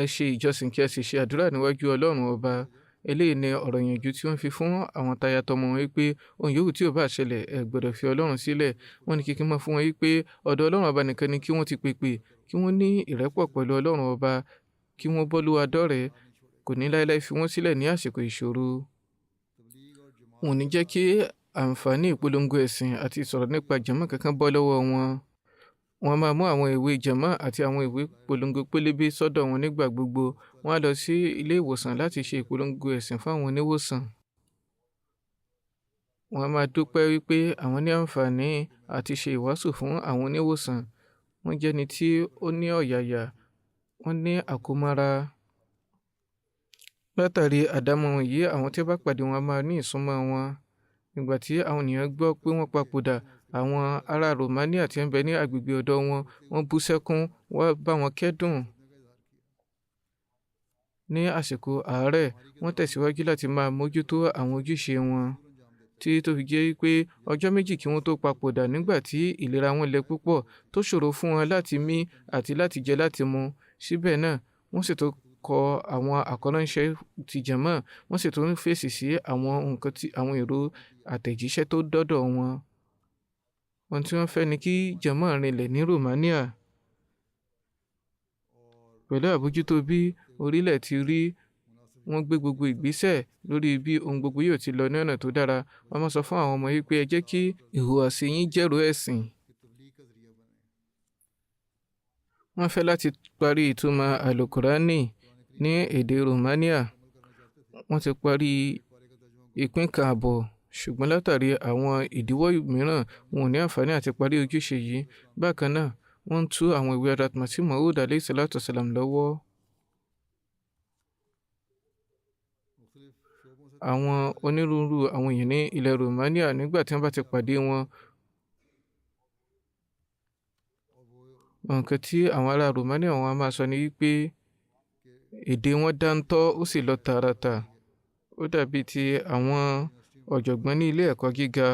ẹ ṣe ìjọsìn kí ẹ sì ṣe àdúrà níwájú Ọlọ́run Ọba. Eléyìí ni ọ̀rọ̀ ìyànjú tí wọ́n fi fún àwọn táyà tọmọ wọn wípé ohun yòówù tí ò bá ṣẹlẹ̀, ẹ gbọ́dọ̀ fi Ọlọ́run sílẹ̀. Wọ́n ní kíkí mọ́ fún wọn wípé ọ̀dọ̀ Ọlọ́run Ọba nìkan ni kí wọ́n ti pèpè, kí wọ́n ní ìrẹ́pọ̀ pẹ̀lú Ọlọ́run Ọba, kí wọ́n bọ́lúwa dọ́rẹ̀ẹ́, kò ní láéláé fi wọ́n sílẹ̀ ní àsìkò ìṣòro. Wọn ò ní jẹ́ kí àǹfààní ìpolongo ẹ̀sìn àti ìsọ̀rọ̀ nípa jàmáà kankan bọ́ lọ́wọ́ wọn. Wọ́n máa mú àwọn ìwé jàmáà àti àwọn ìwé ìpolongo pélébé sọ́dọ̀ wọn nígbà gbogbo. Wọ́n á lọ sí ilé ìwòsàn láti ṣe ìpolongo ẹ̀sìn fún àwọn oníwòsàn. Wọ́n á máa dúpẹ́ wípé àwọn ní àǹfààní àti ṣe ìwàásù fún àwọn oníwòsàn. Wọ́n jẹ́ ẹni tí ó ní ọ̀yàyà, wọ́n ní àkómọ́ra. Látàrí àdámọ́ wọn yìí, àwọn tí ó bá pàdé wọn máa ní ìsúnmọ́ wọn. Nígbà tí àwọn ènìyàn gbọ́ pé wọ́n papòdà, àwọn ará Romania tí ń bẹ ní agbègbè ọ̀dọ̀ wọn, wọ́n bú sẹ́kún, wọ́n bá wọn kẹ́dùn. Ní àsìkò àárẹ̀, wọ́n tẹ̀síwájú láti máa mójútó àwọn ojúṣe wọn, tí tó fi jẹ́ pé ọjọ́ méjì kí wọ́n tó papòdà nígbà tí ìlera wọn le púpọ̀, tó ṣòro fún wọn láti mí àti láti jẹ láti mu. Síbẹ̀ náà, wọ́n sì tó kọ àwọn àkọ́ránṣẹ́ ti jàmáà, wọ́n sì tún fèsì sí àwọn nǹkan tí àwọn èrò àtẹ̀jíṣẹ́ tó dọ́dọ̀ wọn. Ohun tí wọ́n fẹ́ ni kí jàmáà rinlẹ̀ ní Romania. Pẹ̀lú àbójútó bí orílẹ̀ ti rí, wọ́n gbé gbogbo ìgbésẹ̀ lórí bí ohun gbogbo yóò ti lọ ní ọ̀nà tó dára. Wọ́n máa sọ fún àwọn ọmọ yìí pé ẹ jẹ́ kí ìhùwàsí yín jẹ́rò ẹ̀sìn. Wọ́n fẹ́ láti parí ìtumọ̀ àlùkùránì ní èdè Romania. Wọ́n ti parí ìpín kan àbọ̀, ṣùgbọ́n látàrí àwọn ìdíwọ́ mìíràn, wọn ò ní àǹfààní àti parí ojúṣe yìí. Bákan náà, wọ́n ń tú àwọn ìwé Hazrat Masih Maud alayhi salatu wasalam lọ́wọ́. Àwọn onírúurú àwọn èèyàn ní ilẹ̀ Romania, nígbà tí wọ́n bá ti pàdé wọn, nǹkan tí àwọn ará Romania wọn a máa sọ ni wípé èdè wọn dáńtọ́, ó sì lọ tààràtà. Ó dàbí ti àwọn ọ̀jọ̀gbọ́n ní ilé ẹ̀kọ́ gíga.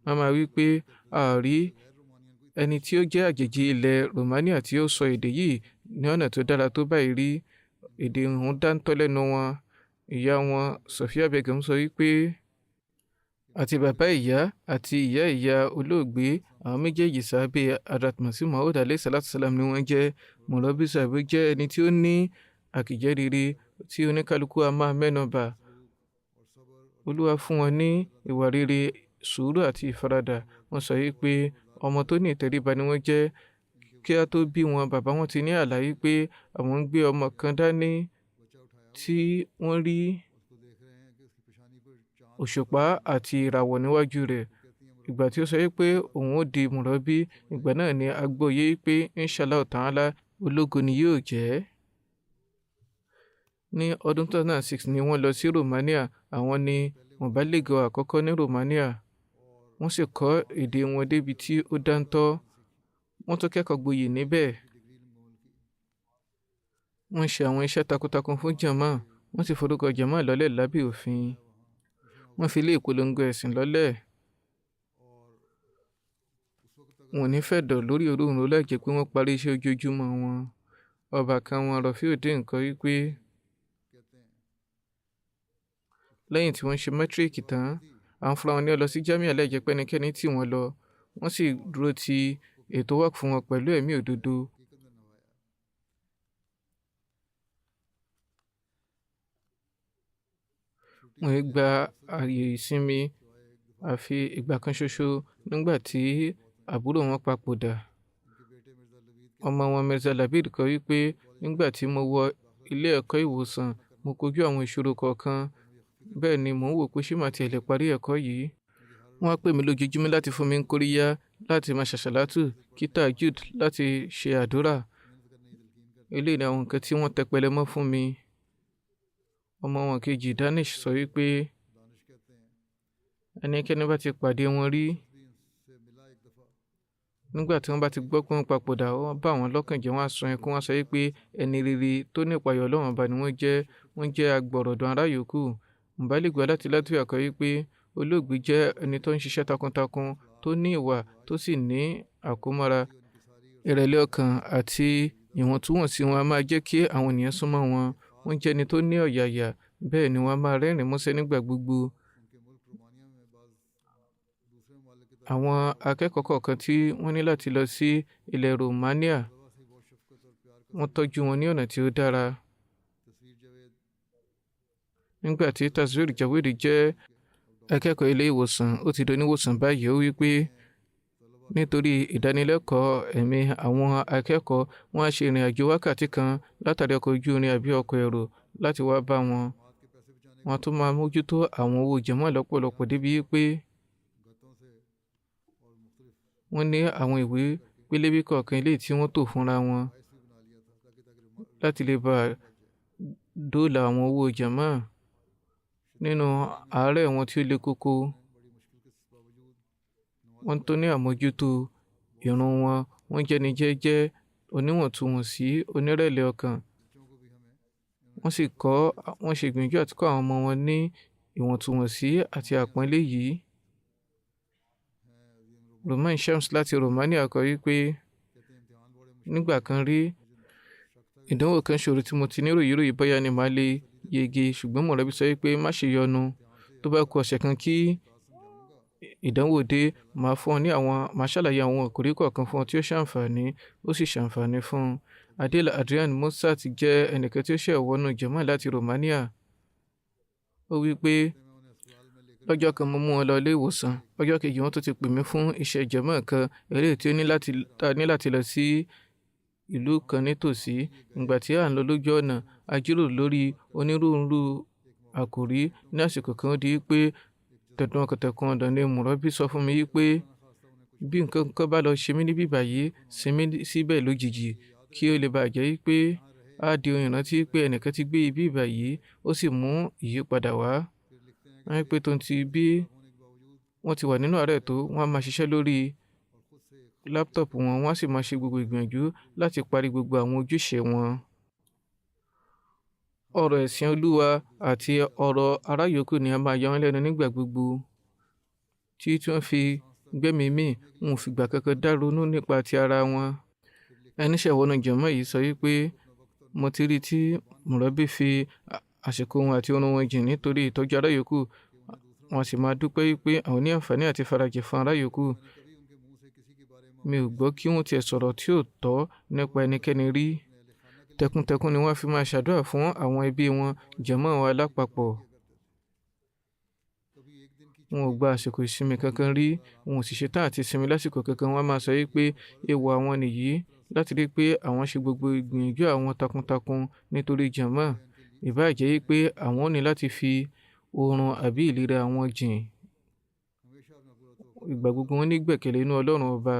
Wọ́n máa wí pé a rí ẹni tí ó jẹ́ àjèjì ilẹ̀ Romania tí ó sọ èdè yìí ní ọ̀nà tó dára tó báyìí rí. Èdè wọn dáńtọ́ lẹ́nu wọn. Ìyá wọn, Sofia Begum, sọ wípé àti bàbá ìyá àti ìyá ìyá olóògbé, àwọn méjèèjì sàábé Hazrat Masih Maud alayhi salatu wasalam ni wọ́n jẹ́. Mọ̀lọ́bí sàábé jẹ́ ẹni tí ó ní àkìjẹ́ rere tí oníkálukú a máa mẹ́nu bà. Olúwa fún wọn ní ìwà rere, sùúrù àti ìfaradà. Wọ́n sọ wípé ọmọ tó ní ìtẹríba ni wọ́n jẹ́. Kí a tó bí wọn, bàbá wọn ti ní àlàyé pé àwọn ń gbé ọmọ kan dání tí wọ́n rí òṣùpá àti ìràwọ̀ níwájú rẹ̀. Ìgbà tí ó sọ wípé òun ó di mùrọ́bí, ìgbà náà ni a gbọ́ yé pé inshallah ta'ala ológo ni yóò jẹ́. Ní ọdún 2006 ni wọ́n lọ sí Romania. Àwọn ni mọ̀bálẹ́gọ̀ àkọ́kọ́ ní Romania. Wọ́n sì kọ́ èdè wọn débi tí ó dáńtọ́. Wọ́n tún kẹ́kọ̀ọ́ gboyè níbẹ̀. Wọ́n ṣe àwọn iṣẹ́ takuntakun fún jàmáà. Wọ́n sì forúkọ jàmáà lọ́lẹ̀ lábẹ́ òfin. Wọ́n fi ilé ìpolongo ẹ̀sìn lọ́lẹ̀. Wọn ò ní fẹ́ dọ̀ lórí òróǹro láì jẹ́ pé wọ́n parí iṣẹ́ ojoojúmọ́ wọn. Ọba kan wọn, Rafiuddin, kọ wípé lẹ́yìn tí wọ́n ṣe mẹ́tíríkì tán àwọn fúnra wọn ní ó lọ sí jámíà láì jẹ́ pé ẹnikẹ́ni tì wọ́n lọ wọ́n sì dúró ti ètò wákf fún wọn pẹ̀lú ẹ̀mí òdodo. wọ́n gba ààyè ìsinmi àfi ìgbà kan ṣoṣo nígbà tí àbúrò wọn papòdà. ọmọ wọn Mirza Labid kọ wípé nígbà tí mo wọ ilé ẹ̀kọ́ ìwòsàn mo kojú àwọn ìṣòro kọ̀ọ̀kan bẹ́ẹ̀ ni mò ń wò pé ṣé màá tiẹ̀ lè parí ẹ̀kọ́ yìí. wọ́n á pè mí lójoojúmọ́ láti fún mi ń kóríyá láti máa ṣàṣàlátù kí tahajjud láti ṣe àdúrà. eléyìí ni àwọn nǹkan tí wọ́n tẹpẹlẹ mọ́ fún mi. ọmọ wọn kejì Danish sọ wípé ẹnikẹ́ni bá ti pàdé wọn rí nígbà tí wọ́n bá ti gbọ́ pé wọ́n papòdà wọ́n bá wọn lọ́kàn jẹ́ wọ́n á sun ẹkún wọ́n sọ wípé ẹni rere tó ní ìpayọ̀ Ọlọ́run Ọba ni wọ́n jẹ́ agbọ̀rọ̀dọ̀ ará yòókù. Mùbálígù láti Latvia kọ wípé olóògbé jẹ́ ẹni tó ń ṣiṣẹ́ takuntakun tó ní ìwà tó sì ní àkómọ́ra. ìrẹ̀lẹ̀ ọkàn àti ìwọ̀ntúnwọ̀nsí wọn a máa jẹ́ kí àwọn ènìyàn súnmọ́ wọn. wọ́n jẹ́ ẹni tó ní ọ̀yàyà bẹ́ẹ̀ ni wọ́n á máa rẹ́rìn músẹ́ nígbà gbogbo. àwọn akẹ́kọ̀ọ́ kọ̀ọ̀kan tí wọ́n ní láti lọ sí ilẹ̀ Romania wọ́n tọ́jú wọn ní ọ̀nà tí ó dára. nígbà tí Tasvir Javed jẹ́ akẹ́kọ̀ọ́ ilé ìwòsàn ó ti doníwòsàn báyìí ó wípé nítorí ìdánilẹ́kọ̀ọ́ ẹ̀mí àwọn akẹ́kọ̀ọ́ wọn á ṣe ìrìn àjò wákàtí kan látàrí ọkọ̀ ojú irin àbí ọkọ̀ èrò láti wá bá wọn. wọ́n tún máa mójútó àwọn owó jẹ̀mọ́ lọ́pọ̀lọpọ̀ débi pé wọ́n ní àwọn ìwé pélébé kọ̀ọ̀kan ilé tí wọ́n tò fúnra wọn láti lè bá dóòlà àwọn owó jẹ̀mọ́ nínú àárẹ̀ wọn tí ó le koko. wọ́n tó ní àmójútó ìrun wọn wọ́n jẹ́ni jẹ́jẹ́ oníwọ̀ntúnwọ̀nsí onírẹ̀lẹ̀ ọkàn. wọ́n ṣe ìgbìyànjú àti kọ́ àwọn ọmọ wọn ní ìwọ̀ntúnwọ̀nsí àti àpọ́nlé yìí. Roman Shams láti Romania kọ wípé nígbà kan rí ìdánwò kan ṣòro tí mo ti ní ròyìnròyìn bóyá ni màá lè yege ṣùgbọ́n mọ̀lẹ́bí sọ wípé má ṣe yọnu tó bá kù ọ̀sẹ̀ kan kí ìdánwò dé màá ṣàlàyé àwọn àkòrí kọ̀ọ̀kan fún ọ tí ó ṣàǹfààní ó sì ṣàǹfààní fún un. Adela Adrian Mozart jẹ́ ẹnìkan tí ó ṣẹ̀ wọnú jẹ̀mọ́ láti Romania. ó wípé lọ́jọ́ kan mo mú wọn lọ ilé ìwòsàn ọjọ́ kejì wọ́n tún ti pè mí fún iṣẹ́ jẹ̀mọ́ kan eléyìí tí ó ní láti lọ sí ìlú kan nítòsí. ìgbà tí à ń lọ lójú ọ̀nà a jíròrò lórí onírúurú àkòrí. ní àsìkò kan ó di pé tẹ̀dùn ọkọ̀tẹ̀kùn ọ̀dọ̀ ni mùrọ́bí sọ fún mi pé bí nǹkan kan bá lọ ṣe mí níbí báyìí sinmi síbẹ̀ lójijì kí ó lè bàjẹ́ pé á di ohun ìrántí pé ẹnìkan ti gbé ibi báyìí ó sì mú ìyípadà wá. wọ́n pé tó ń ti bí wọ́n ti wà nínú àárẹ̀ tó wọ́n á máa ṣiṣẹ́ lórí láptọ̀pù wọn wọ́n á sì máa ṣe gbogbo ìgbìyànjú láti parí gbogbo àwọn ojúṣe wọn. ọ̀rọ̀ ẹ̀sìn Olúwa àti ọ̀rọ̀ ará yòókù ni a máa yà wọ́n lẹ́nu nígbà gbogbo tí wọ́n fi gbẹ́mìí mì wọn ò fìgbà kankan dá ronú nípa ti ara wọn. ẹni ṣẹ̀wọ̀nù jẹ̀mọ́ yìí sọ wípé mo ti rí tí mùrọ́bí fi àsìkò wọn àti oorun wọn jìn nítorí ìtọ́jú ará yòókù wọn sì máa dúpẹ́ wípé àwọn ní àǹfààní àti farajì fún ará yòókù. mi ò gbọ́ kí wọ́n tiẹ̀ sọ̀rọ̀ tí ò tọ́ nípa ẹnikẹ́ni rí. tẹkuntẹkun ni wọ́n fi máa ṣàdúrà fún àwọn ẹbí wọn jẹ̀mọ́ wọn lápapọ̀. wọn ò gba àsìkò ìsinmi kankan rí wọn ò sì ṣetán àti sinmi lásìkò kankan. wọ́n máa sọ wípé èèwọ̀ àwọn nìyí láti rí pé àwọn ṣe gbogbo ìgbìyànjú àwọn takuntakun nítorí jẹ̀mọ́ ìbáà jẹ́ pé àwọn ní láti fi oorun àbí ìlera àwọn jìn. ìgbà gbogbo wọn ní gbẹ̀kẹ̀lé inú Ọlọ́run Ọba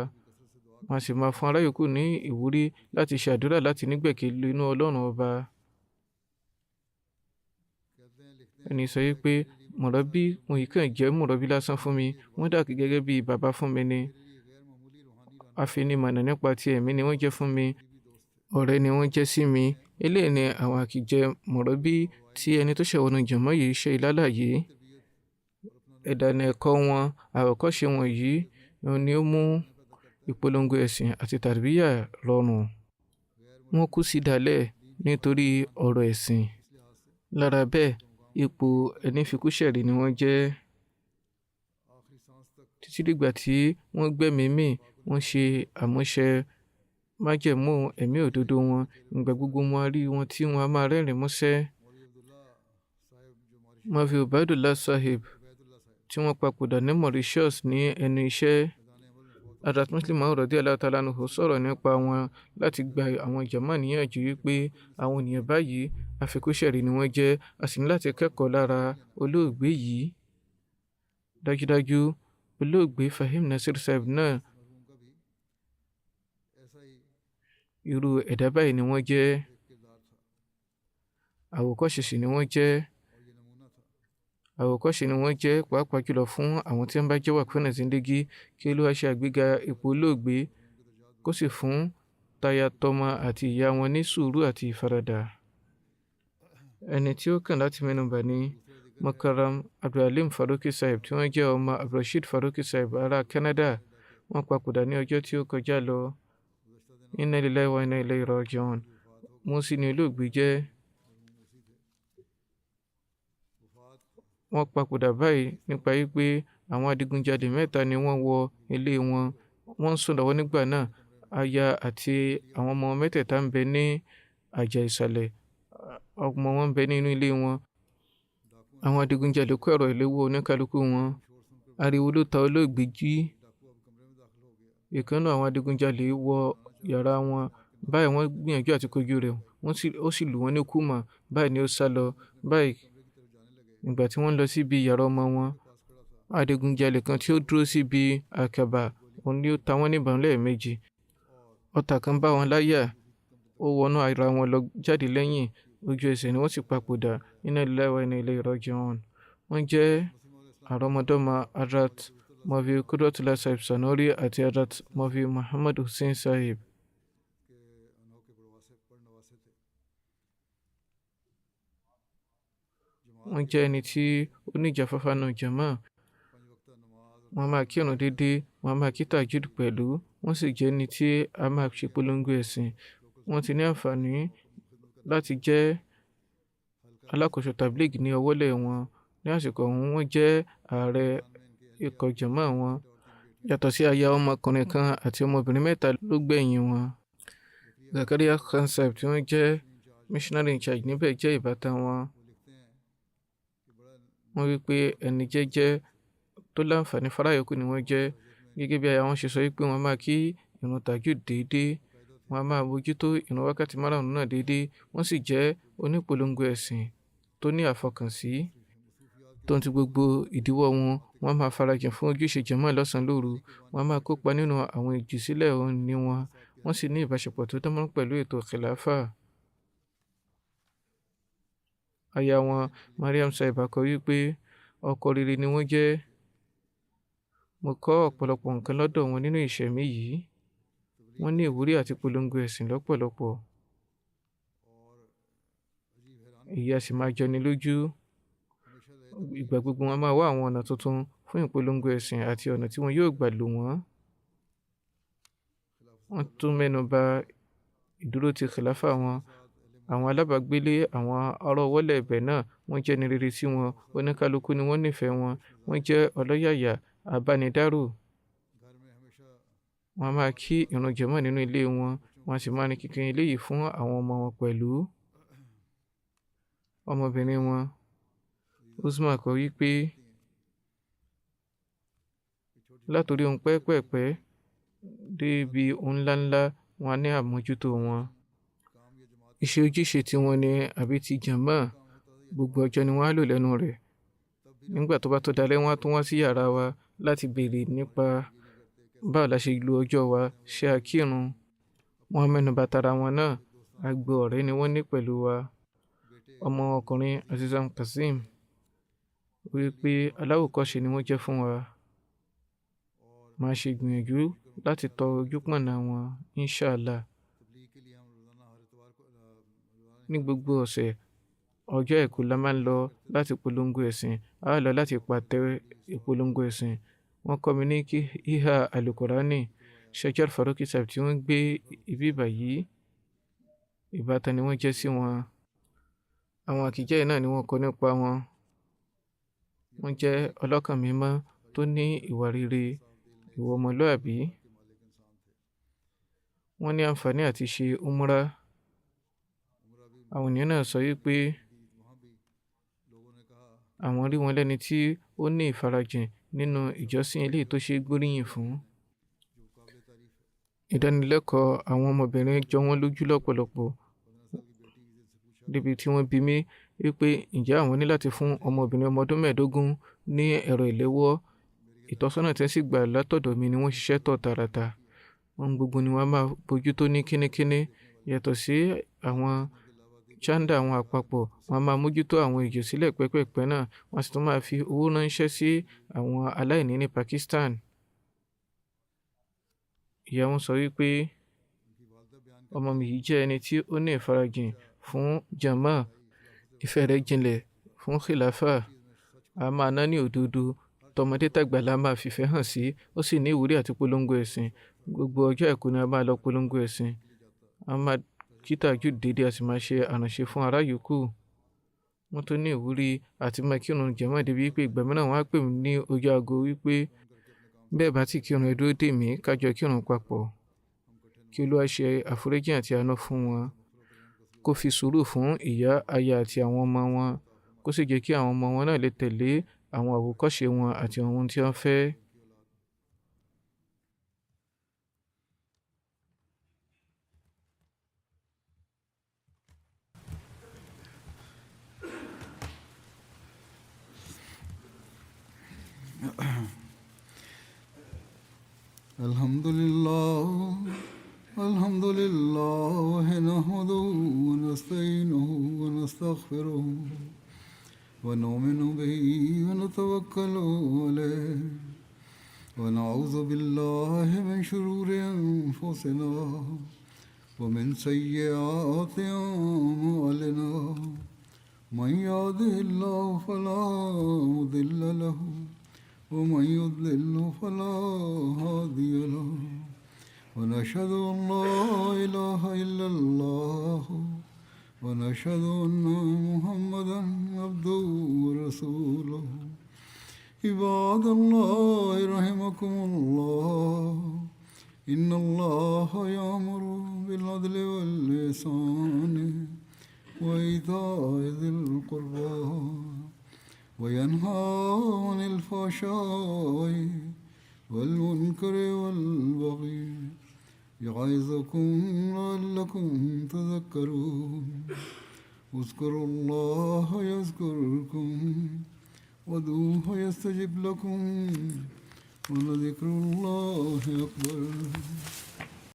wọn sì máa fún ará yòókù ní ìwúrí láti ṣàdúrà láti nígbẹ̀kẹ̀lé inú Ọlọ́run Ọba. ẹni sọ wípé mọ̀rọ́bí wọn yìí kàn jẹ́ mọ̀rọ́bí lásán fún mi wọ́n dà gẹ́gẹ́ bí bàbá fún mi ni. afinimọ̀nà nípa ti ẹ̀mí ni wọ́n jẹ́ fún mi ọ̀rẹ́ ni wọ́n jẹ́ sí mi. eléyìí ni àwọn àkìjẹ mọ̀rọ́bí tí ẹni tó ṣẹ̀wọ̀nù jẹ̀mọ́ yìí ṣe ìlálàyé. ìdánilẹ́kọ̀ọ́ ẹ̀kọ́ wọn àwòkọ́ṣe wọn yìí ni ó mú ìpolongo ẹ̀sìn àti tàrbíyà rọrùn. wọ́n kú sí dálẹ̀ nítorí ọ̀rọ̀ ẹ̀sìn. lára bẹ́ẹ̀ ipò ẹni fikúṣẹ̀rí ni wọ́n jẹ́ títí dìgbà tí wọ́n gbẹ̀mí mì wọ́n ṣe àmúṣẹ májẹ̀mú ẹ̀mí òdodo wọn ìgbà gbogbo wọn rí wọn tí wọ́n á máa rẹ́rìn músẹ́. Mafi Ubaidullah Sahib tí wọ́n papòdà ní Mauritius ní ẹnu iṣẹ́. Hazrat Muslim Maud radiyallahu ta'ala anhu sọ̀rọ̀ nípa wọn láti gba àwọn jàmáà níyànjú wípé àwọn ènìyàn báyìí àfikúnṣẹ̀rí ni wọ́n jẹ́ a sì ní láti kẹ́kọ̀ọ́ lára olóògbé yìí. Dájúdájú olóògbé Fahim Nasir Sahib náà irú ẹ̀dá báyìí ni wọ́n jẹ́ àwòkọ́ṣe sì ni wọ́n jẹ́ pàápàá jùlọ fún àwọn tí wọ́n bá jẹ́ wàkúnà zindagi kí Olúwa ṣe àgbéga ipò olóògbé kó sì fún táyà tọmọ àti ìyá wọn ní sùúrù àti ìfaradà. Ẹni tí ó kàn láti mẹ́nubà ní Mukarram Abdulhalim Faruqi Sahib tí wọ́n jẹ́ ọmọ Abdulrasheed Faruqi Sahib ará Canada. Wọ́n papòdà ní ọjọ́ tí ó kọjá lọ. Inna lillahi wa inna ilayhi raji'un. Músí ni olóògbé jẹ́. Wọ́n papòdà báyìí nípa wípé àwọn adigunjalè mẹ́ta ni wọ́n wọ ilé wọn. Wọ́n ń sùn lọ́wọ́ nígbà náà. Aya àti àwọn ọmọ mẹ́tẹ̀ẹ̀ta ń bẹ ní àjà ìsàlẹ̀. Ọmọ wọn ń bẹ nínú ilé wọn. Àwọn adigunjalè kó ẹ̀rọ ìléwọ́ oníkálukú wọn. Ariwo ló ta olóògbé jí. Ìkànnì àwọn adigunjalè wọ yàrá wọn. Báyìí wọ́n gbìyànjú àti kojú rẹ̀. Ó sì lù wọ́n ní kùmà. Báyìí ni ó sá lọ. Báyìí nígbà tí wọ́n lọ síbi yàrá ọmọ wọn, adigunjalè kan tí ó dúró síbi àkàbà òun ni ó ta wọ́n níbọn lẹ́ẹ̀mejì. Ọta kan bá wọn láyà. Ó wọnú ara wọn lọ jáde lẹ́yìn. Ojú ẹsẹ̀ ni wọ́n sì papòdà. Inna lillahi wa inna ilayhi raji'un. Wọ́n jẹ́ àrọ́mọdọ́mọ Hazrat Maulvi Qudratullah Sahib Sanori àti Hazrat Maulvi Muhammad Hussain Sahib. Wọ́n jẹ́ ẹni tí ó ní ìjáfáfá náà jàmáà. Wọ́n máa kírun déédéé, wọ́n máa kí tahajjud pẹ̀lú. Wọ́n sì jẹ́ ẹni tí a máa ṣe polongo ẹ̀sìn. Wọ́n ti ní àǹfààní láti jẹ́ alákòóso tabligh ní ọwọ́lẹ̀ wọn. Ní àsìkò ọ̀hún wọ́n jẹ́ ààrẹ ikọ̀ jàmáà wọn. Yàtọ̀ sí aya ọmọkùnrin kan àti ọmọbìnrin mẹ́ta ló gbẹ̀yìn wọn. Zakaria Khan Sahib tí wọ́n jẹ́ missionary in charge níbẹ̀ jẹ́ ìbátan wọn. Wọ́n wí pé ẹni jẹ́jẹ́ tó láǹfààní fáráyòkù ni wọ́n jẹ́. Gẹ́gẹ́ bí aya wọn ṣe sọ wípé wọ́n máa kí ìrun tahajjud déédéé. Wọ́n máa bójútó ìrun wákàtí márùn-ún náà déédéé. Wọ́n sì jẹ́ onípolongo ẹ̀sìn tó ní àfọkànsí. Tó ń ti gbogbo ìdíwọ́ wọn, wọ́n máa farajìn fún ojúṣe jàmáà lọ́sàn-án lóru. Wọ́n máa kópa nínú àwọn ìjùsílẹ̀ òní wọn. Wọ́n sì ní ìbáṣepọ̀ tó dánmọ́rán pẹ̀lú ètò khilafa. Aya wọn Mariam Sahiba kọ wípé ọkọ rere ni wọ́n jẹ́. Mo kọ́ ọ̀pọ̀lọpọ̀ nǹkan lọ́dọ̀ wọn nínú ìṣẹ̀mí yìí. Wọ́n ní ìwúrí àti polongo ẹ̀sìn lọ́pọ̀lọpọ̀. Èyí a sì máa jọni lójú. Ìgbà gbogbo wọn máa wá àwọn ọ̀nà tuntun fún ìpolongo ẹ̀sìn àti ọ̀nà tí wọn yóò gbà lò wọ́n. Wọ́n tún mẹ́nu bà ìdúró ti khilafa wọn. Àwọn alábàágbélé àwọn ará ọwọ́lẹ̀ ibẹ̀ náà wọ́n jẹ́ ní rere sí wọn. Oníkálukú ni wọ́n nífẹ̀ẹ́ wọn. Wọ́n jẹ́ ọlọ́yàyà abánidárò. Wọ́n máa kí ìrun jàmáà nínú ilé wọn. Wọ́n sì máa ní kíkín ilé yìí fún àwọn ọmọ wọn pẹ̀lú. Ọmọbìnrin wọn Uzma kọ wípé látòrí ohun pẹ́ẹ́pẹ́ẹ̀pẹ́ débi ohun ńláńlá wọn ní àmójútó wọn. Iṣẹ́ ojúṣe tí wọ́n ní àbí ti jàmáà gbogbo ọjọ́ ni wọ́n á lò lẹ́nu rẹ̀. Nígbà tó bá tó dalẹ́ wọ́n á tún wá sí yàrá wa láti béèrè nípa báwo la ṣe lo ọjọ́ wa, ṣé a kírun. Wọ́n mẹ́nu bà tara wọn náà. Agbo ọ̀rẹ́ ni wọ́n ní pẹ̀lú wa. Ọmọ ọkùnrin Azizam Kazeem wípé aláwòkọ́ṣe ni wọ́n jẹ́ fún wa. Máa ṣe gbìyànjú láti tọ ojúpọ̀nà wọn inshallah. Ní gbogbo ọ̀sẹ̀ ọjọ́ Àìkú la máa ń lọ láti polongo ẹ̀sìn. A lọ láti pàtẹ ìpolongo ẹ̀sìn. Wọ́n kọ́ mi ní kí híhà Al-Qur'ani. Sheikh Faruqi Sahib tí wọ́n gbé ibi báyìí ìbátan ni wọ́n jẹ́ sí wọn. àwọn àkíjẹ́ yìí náà ni wọ́n kọ nípa wọn. Wọ́n jẹ́ ọlọ́kàn mímọ́ tó ní ìwà rere, ìwà ọmọlúàbí. Wọ́n ní àǹfààní àti ṣe umra. Àwọn ènìyàn náà sọ wípé àwọn rí wọn lẹ́ni tí ó ní ìfarajìn nínú ìjọsìn eléyìí tó ṣe gbóríyìn fún. Ìdánilẹ́kọ̀ọ́ àwọn ọmọbìnrin jọ wọ́n lójú lọ́pọ̀lọpọ̀, débi tí wọ́n bi mí wípé ǹjẹ́ àwọn ní láti fún ọmọbìnrin ọmọ ọdún 15 ní ẹ̀rọ ìléwọ́. Ìtọ́sọ́nà tí wọ́n sì gbà látọ̀dọ̀ mi ni wọ́n ṣiṣẹ́ tọ̀ tààràtà. Ohun gbogbo ni wọ́n máa bójú tó ní kínníkínní. Yàtọ̀ sí àwọn chanda, àwọn àpapọ̀, wọ́n máa mójútó àwọn ìjọsílẹ̀ pẹ́pẹ̀pẹ́ náà. Wọ́n sì tún máa fi owó ránṣẹ́ sí àwọn aláìní ní Pakistan. Ìyá wọn sọ wípé ọmọ mi yìí jẹ́ ẹni tí ó ní ìfarajìn fún jama, ìfẹ́ rẹ̀ jinlẹ̀ fún khilafa, a máa ná ní òdodo, tọmọdé tàgbà la máa fìfẹ́ hàn sí, ó sì ní ìwúrí àti polongo ẹ̀sìn. Gbogbo ọjọ́ àìkú ni a máa lọ polongo ẹ̀sìn. A máa kí tahajjud dédé, a sì máa ṣe àránṣe fún ará yòókù. Wọ́n tó ní ìwúrí àti máa kírun jàmá débi wípé ìgbà mìíràn wọ́n á pè mí ní ojú aago wípé bẹ́ẹ̀ bá ti kírun ẹ dúró dè mí ká jọ kírun papọ̀. Kí Olúwa ṣe àforíjì àti àánú fún wọn, kó fi sùúrù fún ìyá, aya àti àwọn ọmọ wọn, kó sì jẹ́ kí àwọn ọmọ wọn náà lè tẹ̀lé àwọn àwòkọ́ṣe wọn àti ohun tí wọ́n fẹ́. الحمد لله نحمده ونستعينه ونستغفره ونؤمن به ونتوكل عليه ونعوذ بالله من شرور أنفسنا ومن سيئات أعمالنا. من يهده الله فلا مضل له ومن يضلل فلا هادي له. ونشهد أن لا إله إلا الله ونشهد أن محمدا عبده ورسوله. عباد الله رحمكم الله، إن الله يأمر بالعدل والإحسان وإيتاء ذي القربى وينهى عن الفحشاء والمنكر والبغي يعظكم لعلكم تذكرون. اذكروا الله يذكركم وادعوه يستجب لكم ولذكر الله أكبر.